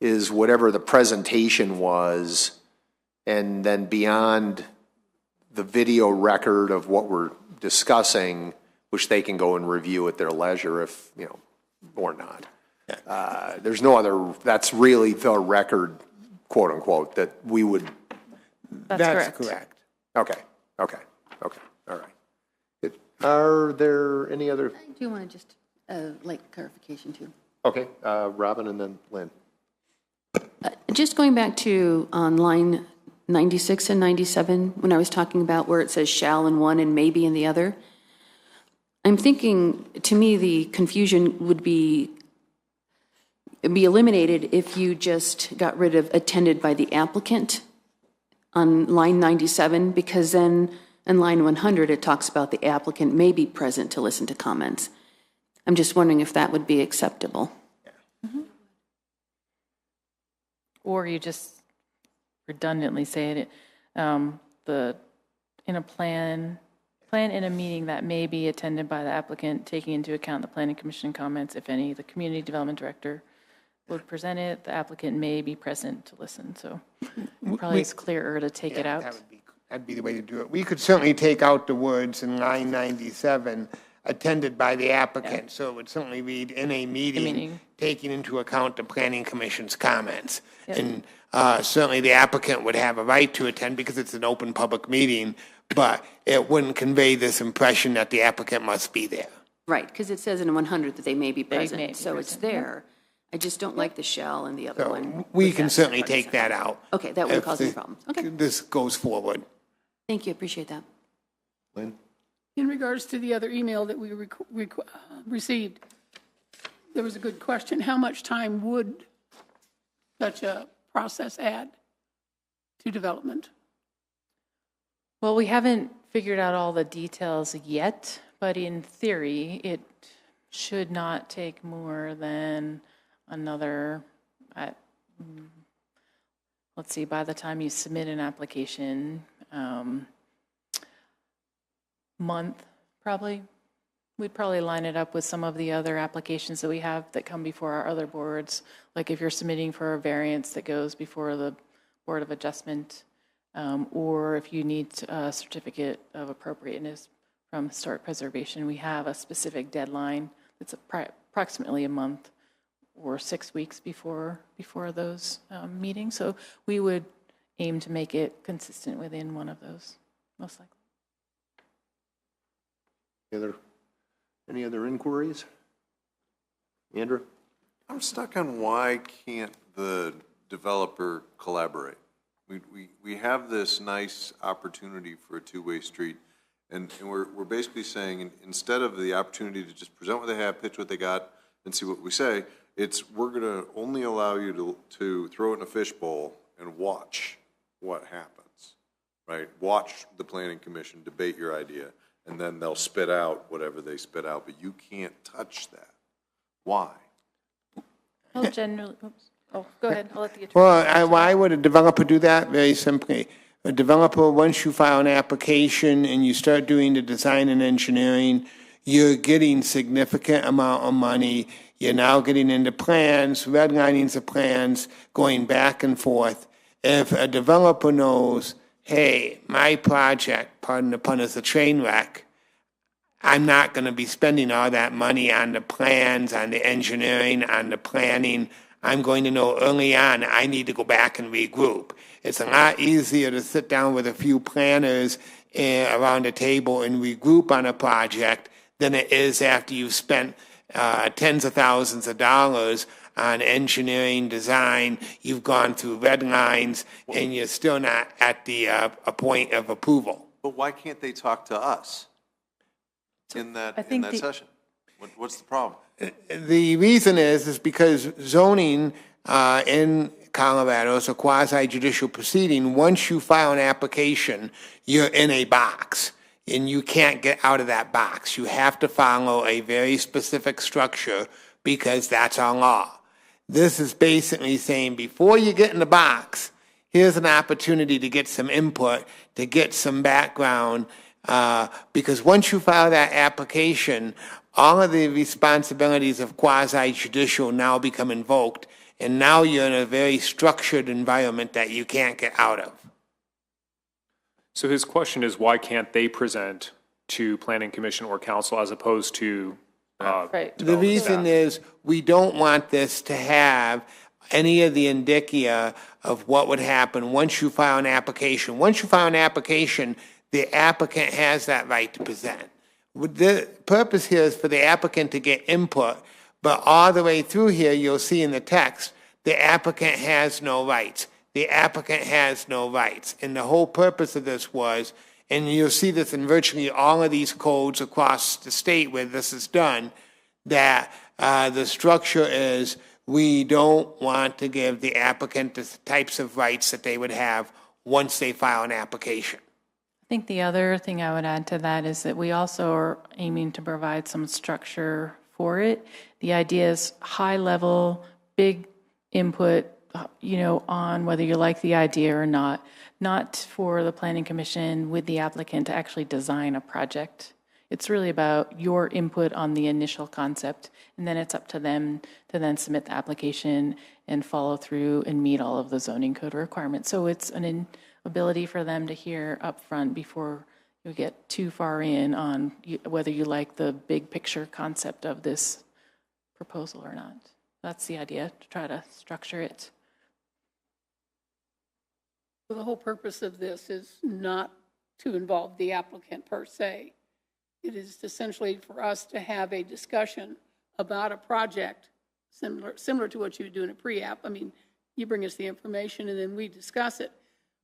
is whatever the presentation was, and then beyond the video record of what we're discussing, which they can go and review at their leisure if, or not. There's no other, that's really the record, quote unquote, that we would.
That's
correct.
Okay, all right. Are there any other?
I do want to just like clarification too.
Okay, Robin and then Lynn.
Just going back to on line 96 and 97, when I was talking about where it says shall in one and maybe in the other, I'm thinking, to me, the confusion would be eliminated if you just got rid of attended by the applicant on line 97, because then in line 100, it talks about the applicant may be present to listen to comments. I'm just wondering if that would be acceptable.
Mm-hmm. Or you just redundantly say it, in a plan in a meeting that may be attended by the applicant, taking into account the planning commission comments, if any, the community development director would present it, the applicant may be present to listen. So probably it's clearer to take it out.
That'd be the way to do it. We could certainly take out the words in line 97, attended by the applicant, so it would certainly read in a meeting, taking into account the planning commission's comments.
Yep.
And certainly the applicant would have a right to attend because it's an open public meeting, but it wouldn't convey this impression that the applicant must be there.
Right, because it says in 100 that they may be present,
may be
so it's
present,
there. I just don't like the shall and the other
So
one.
we
with
can
that
certainly
separate
take that out.
Okay, that wouldn't
if
cause any problems. Okay,
This goes forward.
thank you, appreciate that.
Lynn?
In regards to the other email that we received, there was a good question. How much time would such a process add to development?
Well, we haven't figured out all the details yet, but in theory, it should not take more than another, let's see, by the time you submit an application, month, probably. We'd probably line it up with some of the other applications that we have that come before our other boards. Like if you're submitting for a variance that goes before the Board of Adjustment, or if you need a certificate of appropriateness from Historic Preservation, we have a specific deadline that's approximately a month or 6 weeks before those meetings. So we would aim to make it consistent within one of those, most likely.
Any other inquiries? Andrew?
I'm stuck on why can't the developer collaborate? We have this nice opportunity for a two-way street, and we're basically saying instead of the opportunity to just present what they have, pitch what they got, and see what we say, we're going to only allow you to throw it in a fishbowl and watch what happens, right? Watch the planning commission debate your idea, and then they'll spit out whatever they spit out, but you can't touch that. Why?
Well, generally, go ahead. I'll let the attorney.
Well, why would a developer do that? Very simply. A developer, once you file an application and you start doing the design and engineering, you're getting significant amount of money. You're now getting into plans, redlinings of plans, going back and forth. If a developer knows, hey, my project, pardon the pun, is a train wreck, I'm not going to be spending all that money on the plans, on the engineering, on the planning. I'm going to know early on I need to go back and regroup. It's a lot easier to sit down with a few planners around a table and regroup on a project than it is after you've spent tens of thousands of dollars on engineering, design, you've gone through red lines, and you're still not at the a point of approval.
But why can't they talk to us in that session? What's the problem?
The reason is because zoning in Colorado is a quasi-judicial proceeding. Once you file an application, you're in a box, and you can't get out of that box. You have to follow a very specific structure because that's our law. This is basically saying before you get in the box, here's an opportunity to get some input, to get some background, because once you file that application, all of the responsibilities of quasi-judicial now become invoked, and now you're in a very structured environment that you can't get out of.
So his question is, why can't they present to Planning Commission or Council as opposed to
The reason is we don't want this to have any of the indicia of what would happen once you file an application. Once you file an application, the applicant has that right to present. The purpose here is for the applicant to get input, but all the way through here, you'll see in the text, the applicant has no rights. The applicant has no rights. And the whole purpose of this was, and you'll see this in virtually all of these codes across the state where this is done, that the structure is we don't want to give the applicant the types of rights that they would have once they file an application.
I think the other thing I would add to that is that we also are aiming to provide some structure for it. The idea is high level, big input, on whether you like the idea or not for the Planning Commission with the applicant to actually design a project. It's really about your input on the initial concept, and then it's up to them to then submit the application and follow through and meet all of the zoning code requirements. So it's an ability for them to hear up front before you get too far in on whether you like the big picture concept of this proposal or not. That's the idea, to try to structure it.
So the whole purpose of this is not to involve the applicant per se. It is essentially for us to have a discussion about a project similar to what you would do in a pre-app. I mean, you bring us the information and then we discuss it.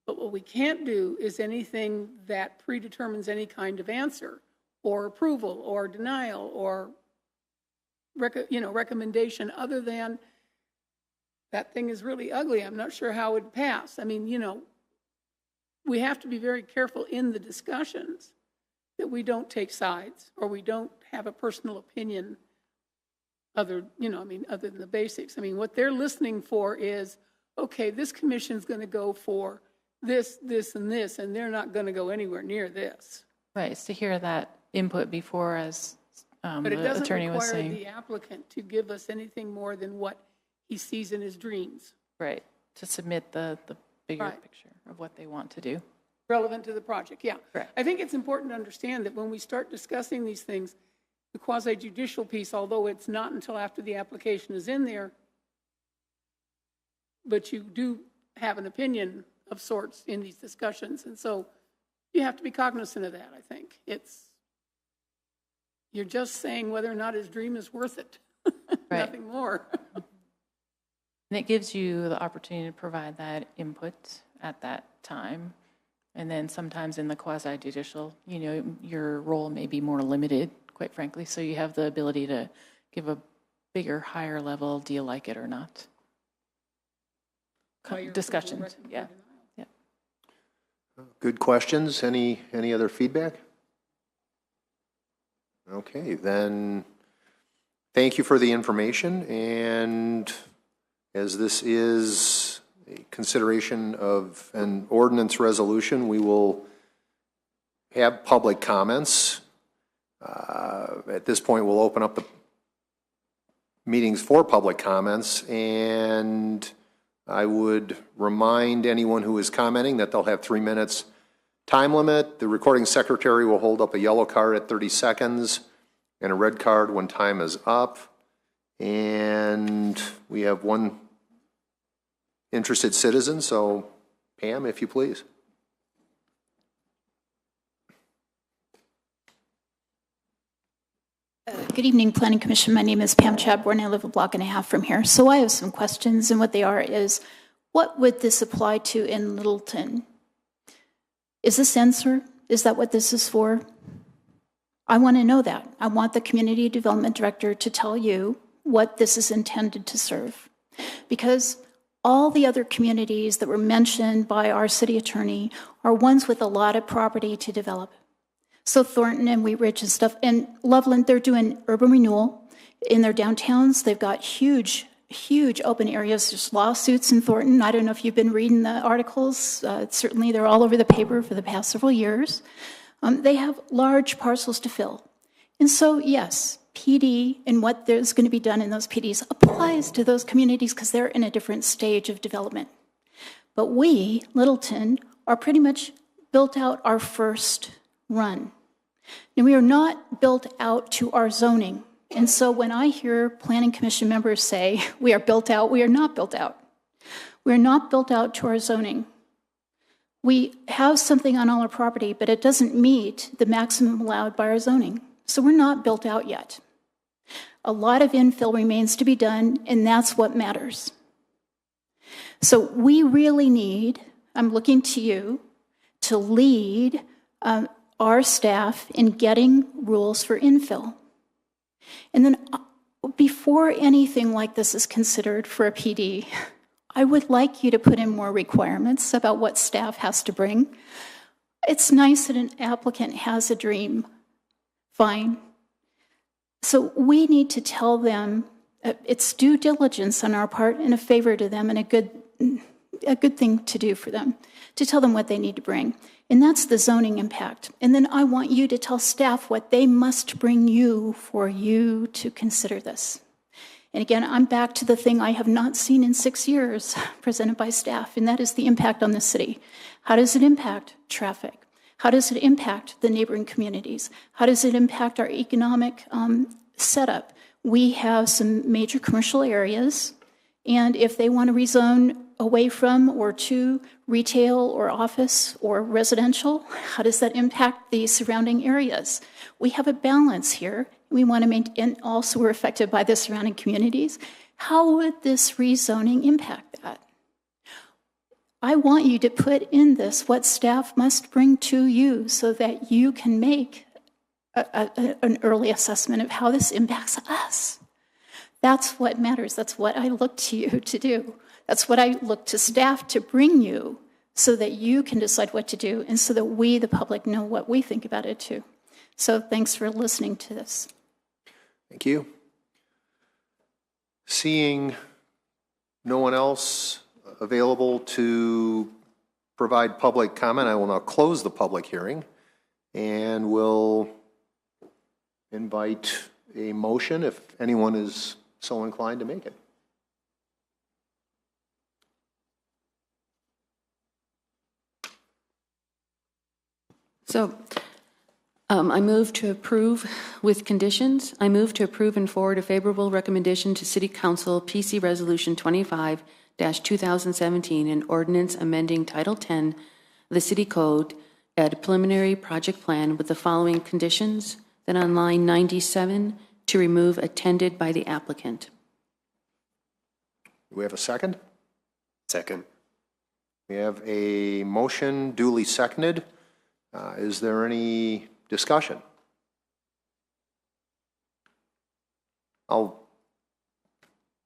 But what we can't do is anything that predetermines any kind of answer or approval or denial or recommendation other than that thing is really ugly. I'm not sure how it would pass. I mean, we have to be very careful in the discussions that we don't take sides or we don't have a personal opinion other than the basics. I mean, what they're listening for is, okay, this commission's going to go for this, this, and this, and they're not going to go anywhere near this.
Right, it's to hear that input before, as
But it
the
doesn't
attorney was
require
saying.
the applicant to give us anything more than what he sees in his dreams.
Right, to submit the bigger
Right.
picture of what they want to do.
Relevant to the project, yeah.
Correct.
I think it's important to understand that when we start discussing these things, the quasi-judicial piece, although it's not until after the application is in there, but you do have an opinion of sorts in these discussions, and so you have to be cognizant of that, I think. You're just saying whether or not his dream is worth it,
Right.
nothing more.
And it gives you the opportunity to provide that input at that time. And then sometimes in the quasi-judicial, your role may be more limited, quite frankly, so you have the ability to give a bigger, higher level, do you like it or not? Discussions, yeah.
Good questions. Any other feedback? Okay, then thank you for the information. And as this is a consideration of an ordinance resolution, we will have public comments. At this point, we'll open up the meetings for public comments, and I would remind anyone who is commenting that they'll have 3 minutes time limit. The recording secretary will hold up a yellow card at 30 seconds and a red card when time is up. And we have one interested citizen, so Pam, if you please.
Good evening, Planning Commission. My name is Pam Chadbourne. I live a block and a half from here. So I have some questions, and what they are is, what would this apply to in Littleton? Is this censor? Is that what this is for? I want to know that. I want the Community Development Director to tell you what this is intended to serve. Because all the other communities that were mentioned by our city attorney are ones with a lot of property to develop. So Thornton and Wheat Ridge and stuff, and Loveland, they're doing urban renewal in their downtowns. They've got huge open areas. There's lawsuits in Thornton. I don't know if you've been reading the articles. Certainly they're all over the paper for the past several years. They have large parcels to fill. And so, yes, PD and what there's going to be done in those PDs applies to those communities because they're in a different stage of development. But we, Littleton, are pretty much built out our first run. Now, we are not built out to our zoning. And so when I hear Planning Commission members say we are built out, we are not built out. We are not built out to our zoning. We have something on all our property, but it doesn't meet the maximum allowed by our zoning. So we're not built out yet. A lot of infill remains to be done, and that's what matters. So we really need, I'm looking to you, to lead our staff in getting rules for infill. And then before anything like this is considered for a PD, I would like you to put in more requirements about what staff has to bring. It's nice that an applicant has a dream. Fine. So we need to tell them it's due diligence on our part and a favor to them and a good thing to do for them, to tell them what they need to bring. And that's the zoning impact. And then I want you to tell staff what they must bring you for you to consider this. And again, I'm back to the thing I have not seen in 6 years presented by staff, and that is the impact on the city. How does it impact traffic? How does it impact the neighboring communities? How does it impact our economic setup? We have some major commercial areas, and if they want to rezone away from or to retail or office or residential, how does that impact the surrounding areas? We have a balance here. We want to maintain, and also we're affected by the surrounding communities. How would this rezoning impact that? I want you to put in this what staff must bring to you so that you can make an early assessment of how this impacts us. That's what matters. That's what I look to you to do. That's what I look to staff to bring you so that you can decide what to do and so that we, the public, know what we think about it too. So thanks for listening to this.
Thank you. Seeing no one else available to provide public comment, I will now close the public hearing and will invite a motion if anyone is so inclined to make it.
So I move to approve with conditions. I move to approve and forward a favorable recommendation to City Council PC Resolution 25-2017, an ordinance amending Title 10 of the City Code at a preliminary project plan with the following conditions. Then on line 97, to remove attended by the applicant.
Do we have a second?
Second.
We have a motion duly seconded. Is there any discussion? I'll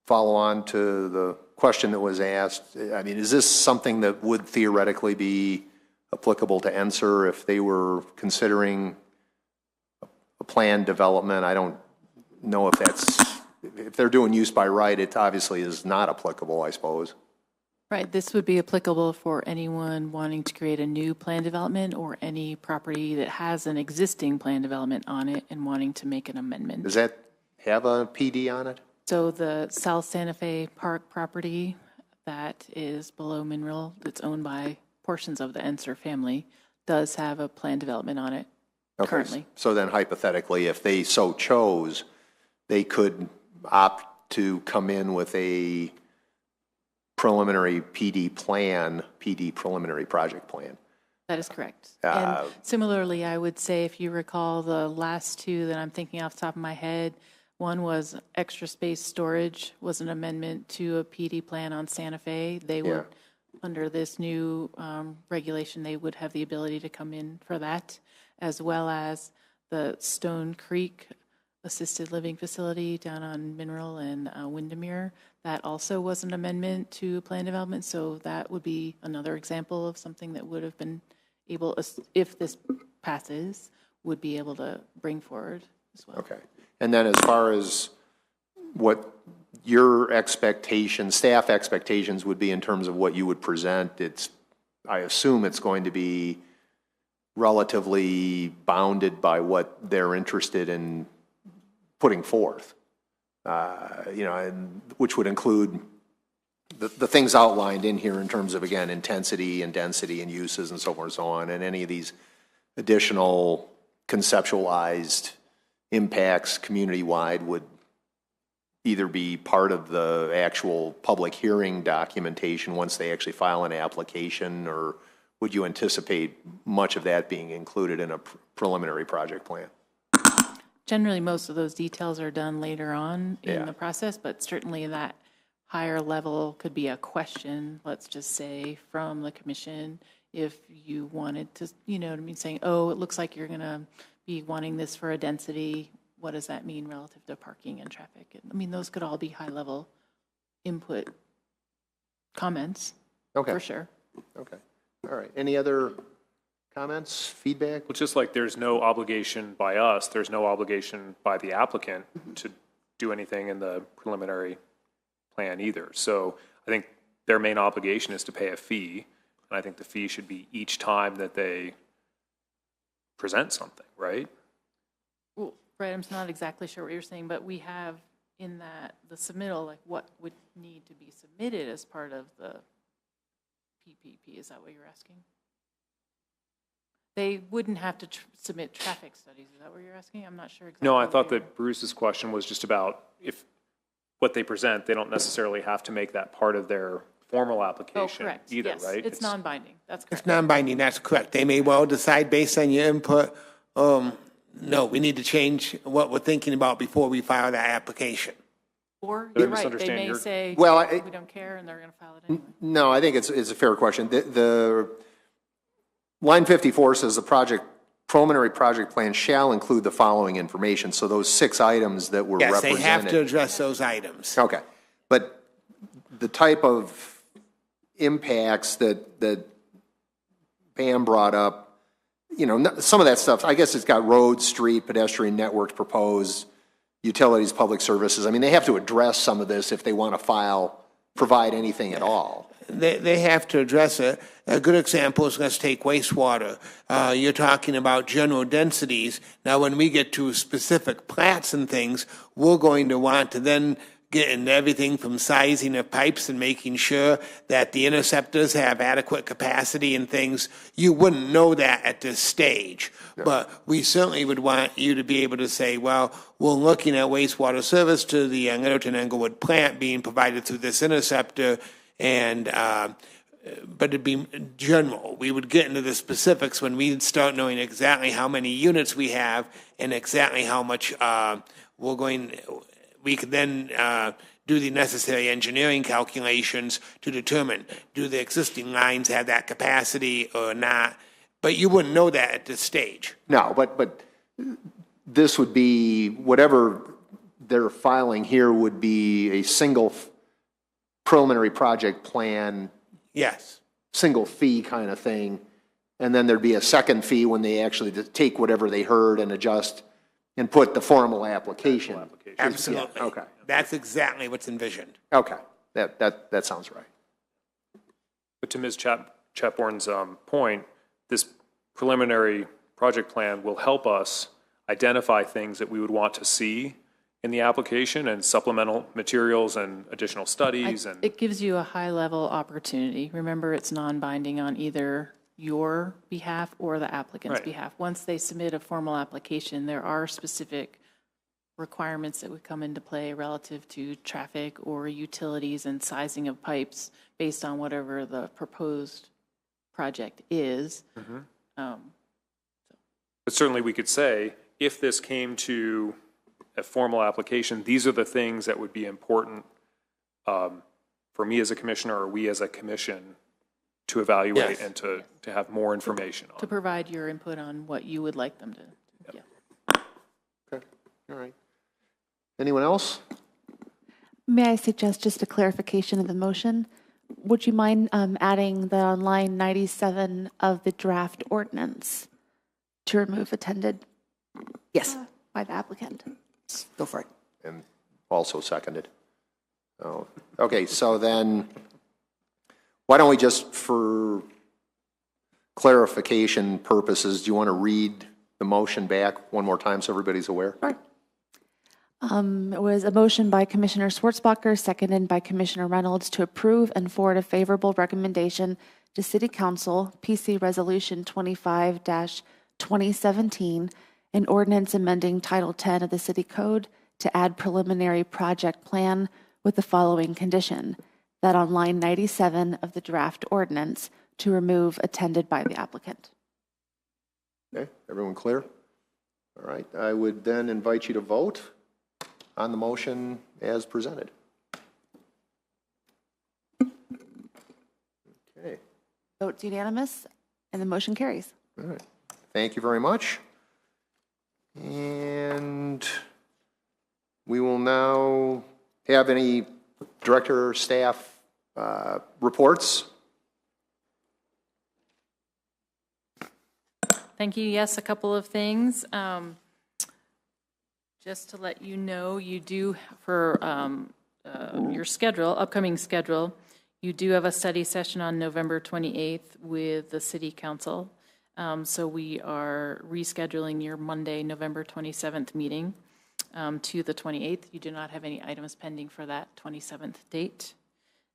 follow on to the question that was asked. I mean, is this something that would theoretically be applicable to Enser if they were considering a planned development? I don't know if if they're doing use by right, it obviously is not applicable, I suppose.
Right, this would be applicable for anyone wanting to create a new plan development or any property that has an existing plan development on it and wanting to make an amendment.
Does that have a PD on it?
So the South Santa Fe Park property that is below Mineral, that's owned by portions of the Enser family, does have a plan development on it currently.
So then hypothetically, if they so chose, they could opt to come in with a preliminary PD plan, PD preliminary project plan.
That is correct. And similarly, I would say, if you recall, the last two that I'm thinking off the top of my head, one was extra space storage was an amendment to a PD plan on Santa Fe. They would, under this new regulation, they would have the ability to come in for that, as well as the Stone Creek assisted living facility down on Mineral and Windermere. That also was an amendment to plan development, so that would be another example of something that would have been able, if this passes, would be able to bring forward as well.
Okay. And then as far as what your expectations, staff expectations would be in terms of what you would present, I assume it's going to be relatively bounded by what they're interested in putting forth, and which would include the things outlined in here in terms of, again, intensity and density and uses and so forth and so on, and any of these additional conceptualized impacts community-wide would either be part of the actual public hearing documentation once they actually file an application, or would you anticipate much of that being included in a preliminary project plan?
Generally, most of those details are done later on in the process, but certainly that higher level could be a question, let's just say, from the commission, if you wanted to, saying, oh, it looks like you're going to be wanting this for a density. What does that mean relative to parking and traffic? Those could all be high-level input comments, for sure.
Okay. All right. Any other comments, feedback?
Well, just like there's no obligation by us, there's no obligation by the applicant to do anything in the preliminary plan either. So I think their main obligation is to pay a fee, and I think the fee should be each time that they present something, right?
Well, right, I'm not exactly sure what you're saying, but we have in that the submittal, like what would need to be submitted as part of the PPP. Is that what you're asking? They wouldn't have to submit traffic studies. Is that what you're asking? I'm not sure exactly.
No, I thought that Bruce's question was just about if what they present, they don't necessarily have to make that part of their formal application either,
yes.
right?
It's non-binding. That's correct.
It's non-binding, that's correct. They may well decide based on your input, no, we need to change what we're thinking about before we file that application.
Or,
But I
you're right, they
misunderstand
may
your-
say,
Well,
we don't care, and they're going to file it anyway.
No, I think it's a fair question. The line 54 says the preliminary project plan shall include the following information. So those 6 items that were
Yes,
represented.
they have to address those items.
Okay. But the type of impacts that Pam brought up, some of that stuff, I guess it's got roads, street, pedestrian networks proposed, utilities, public services. They have to address some of this if they want to provide anything at all.
They have to address it. A good example is, let's take wastewater. You're talking about general densities. Now, when we get to specific plats and things, we're going to want to then get into everything from sizing of pipes and making sure that the interceptors have adequate capacity and things. You wouldn't know that at this stage. No. But we certainly would want you to be able to say, well, we're looking at wastewater service to the Littleton Englewood plant being provided through this interceptor, and but it'd be general. We would get into the specifics when we'd start knowing exactly how many units we have and exactly how much we could then do the necessary engineering calculations to determine, do the existing lines have that capacity or not? But you wouldn't know that at this stage.
No, but this would be, whatever they're filing here would be a single preliminary project plan.
Yes.
Single fee kind of thing. And then there'd be a second fee when they actually take whatever they heard and adjust and put the formal application.
Absolutely.
Yeah, okay.
That's exactly what's envisioned.
Okay. That sounds right.
But to Ms. Chapborn's point, this preliminary project plan will help us identify things that we would want to see in the application and supplemental materials and additional studies.
It gives you a high-level opportunity. Remember, it's non-binding on either your behalf or the applicant's behalf. Once they submit a formal application, there are specific requirements that would come into play relative to traffic or utilities and sizing of pipes based on whatever the proposed project is.
But certainly we could say, if this came to a formal application, these are the things that would be important for me as a commissioner or we as a commission to evaluate
Yes.
and to have more information
To
on.
provide your input on what you would like them to, yeah.
Okay, all right. Anyone else?
May I suggest just a clarification of the motion? Would you mind adding the on line 97 of the draft ordinance to remove attended
Yes,
by the applicant?
go for it.
And also seconded. Oh, okay, so then, why don't we just, for clarification purposes, do you want to read the motion back one more time so everybody's aware?
It was a motion by Commissioner Schwartzbacher, seconded by Commissioner Reynolds, to approve and forward a favorable recommendation to City Council, PC Resolution 25-2017, an ordinance amending Title 10 of the City Code to add preliminary project plan with the following condition, that on line 97 of the draft ordinance to remove attended by the applicant.
Okay, everyone clear? All right, I would then invite you to vote on the motion as presented. Okay,
Votes unanimous, and the motion carries.
all right. Thank you very much. And we will now have any director or staff reports.
Thank you. Yes, a couple of things. Just to let you know, you do, for your schedule, upcoming schedule, you do have a study session on November 28th with the City Council. So we are rescheduling your Monday, November 27th meeting to the 28th. You do not have any items pending for that 27th date.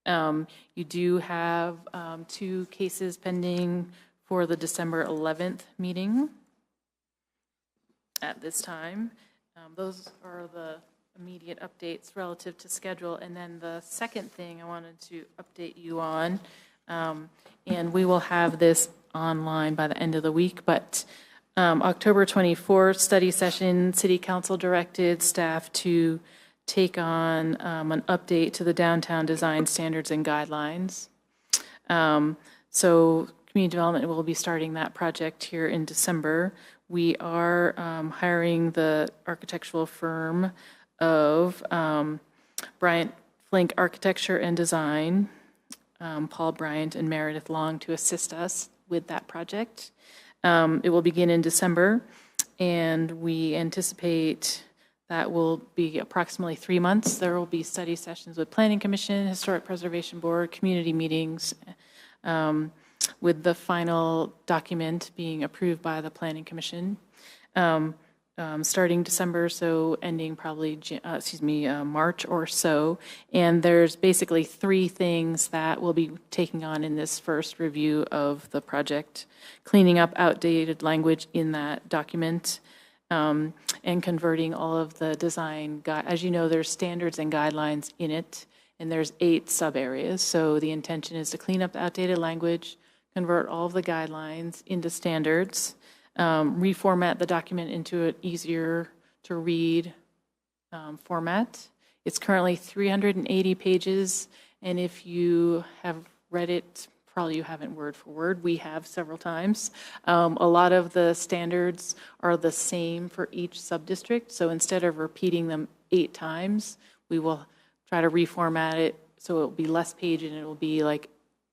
You do have 2 cases pending for the December 11th meeting at this time. Those are the immediate updates relative to schedule. And then the second thing I wanted to update you on, and we will have this online by the end of the week, but October 24th study session, City Council directed staff to take on an update to the downtown design standards and guidelines. So community development will be starting that project here in December. We are hiring the architectural firm of Bryant Flink Architecture and Design, Paul Bryant and Meredith Long, to assist us with that project. It will begin in December, and we anticipate that will be approximately 3 months. There will be study sessions with Planning Commission, Historic Preservation Board, community meetings, with the final document being approved by the Planning Commission. Starting December, so ending probably, March or so. And there's basically 3 things that we'll be taking on in this first review of the project: cleaning up outdated language in that document, and converting all of the design, as you know, there's standards and guidelines in it, and there's 8 sub-areas. So the intention is to clean up the outdated language, convert all of the guidelines into standards, reformat the document into an easier to read format. It's currently 380 pages, and if you have read it, probably you haven't word for word. We have several times. A lot of the standards are the same for each sub-district, so instead of repeating them 8 times, we will try to reformat it so it will be less page, and it will be like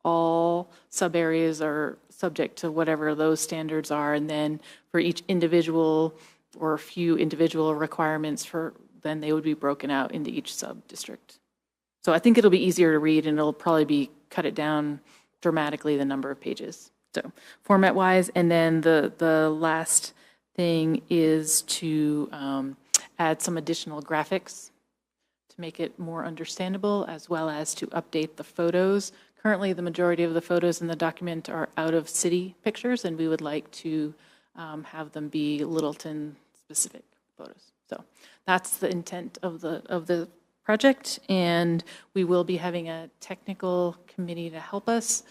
all sub-areas are subject to whatever those standards are, and then for each individual or a few individual requirements, then they would be broken out into each sub-district. So I think it'll be easier to read, and it'll probably cut it down dramatically, the number of pages. So format-wise, and then the last thing is to add some additional graphics to make it more understandable, as well as to update the photos. Currently, the majority of the photos in the document are out-of-city pictures, and we would like to have them be Littleton-specific photos. So that's the intent of the project, and we will be having a technical committee to help us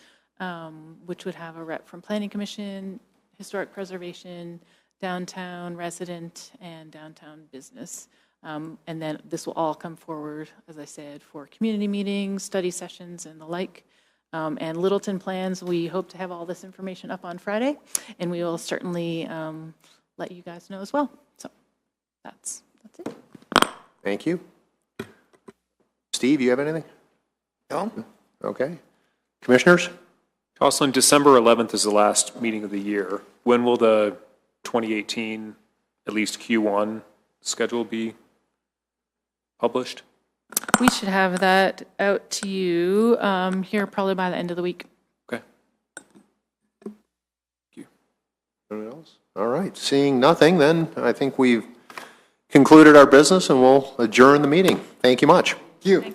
which would have a rep from Planning Commission, Historic Preservation, Downtown Resident, and Downtown Business. And then this will all come forward, as I said, for community meetings, study sessions, and the like. And Littleton plans, we hope to have all this information up on Friday, and we will certainly let you guys know as well. So that's it.
Thank you. Steve, you have anything?
No?
Okay. Commissioners?
Jocelyn, December 11th is the last meeting of the year. When will the 2018, at least Q1 schedule be published?
We should have that out to you here probably by the end of the week.
Okay. Thank you.
Anyone else? All right. Seeing nothing, then I think we've concluded our business and we'll adjourn the meeting. Thank you much.
You.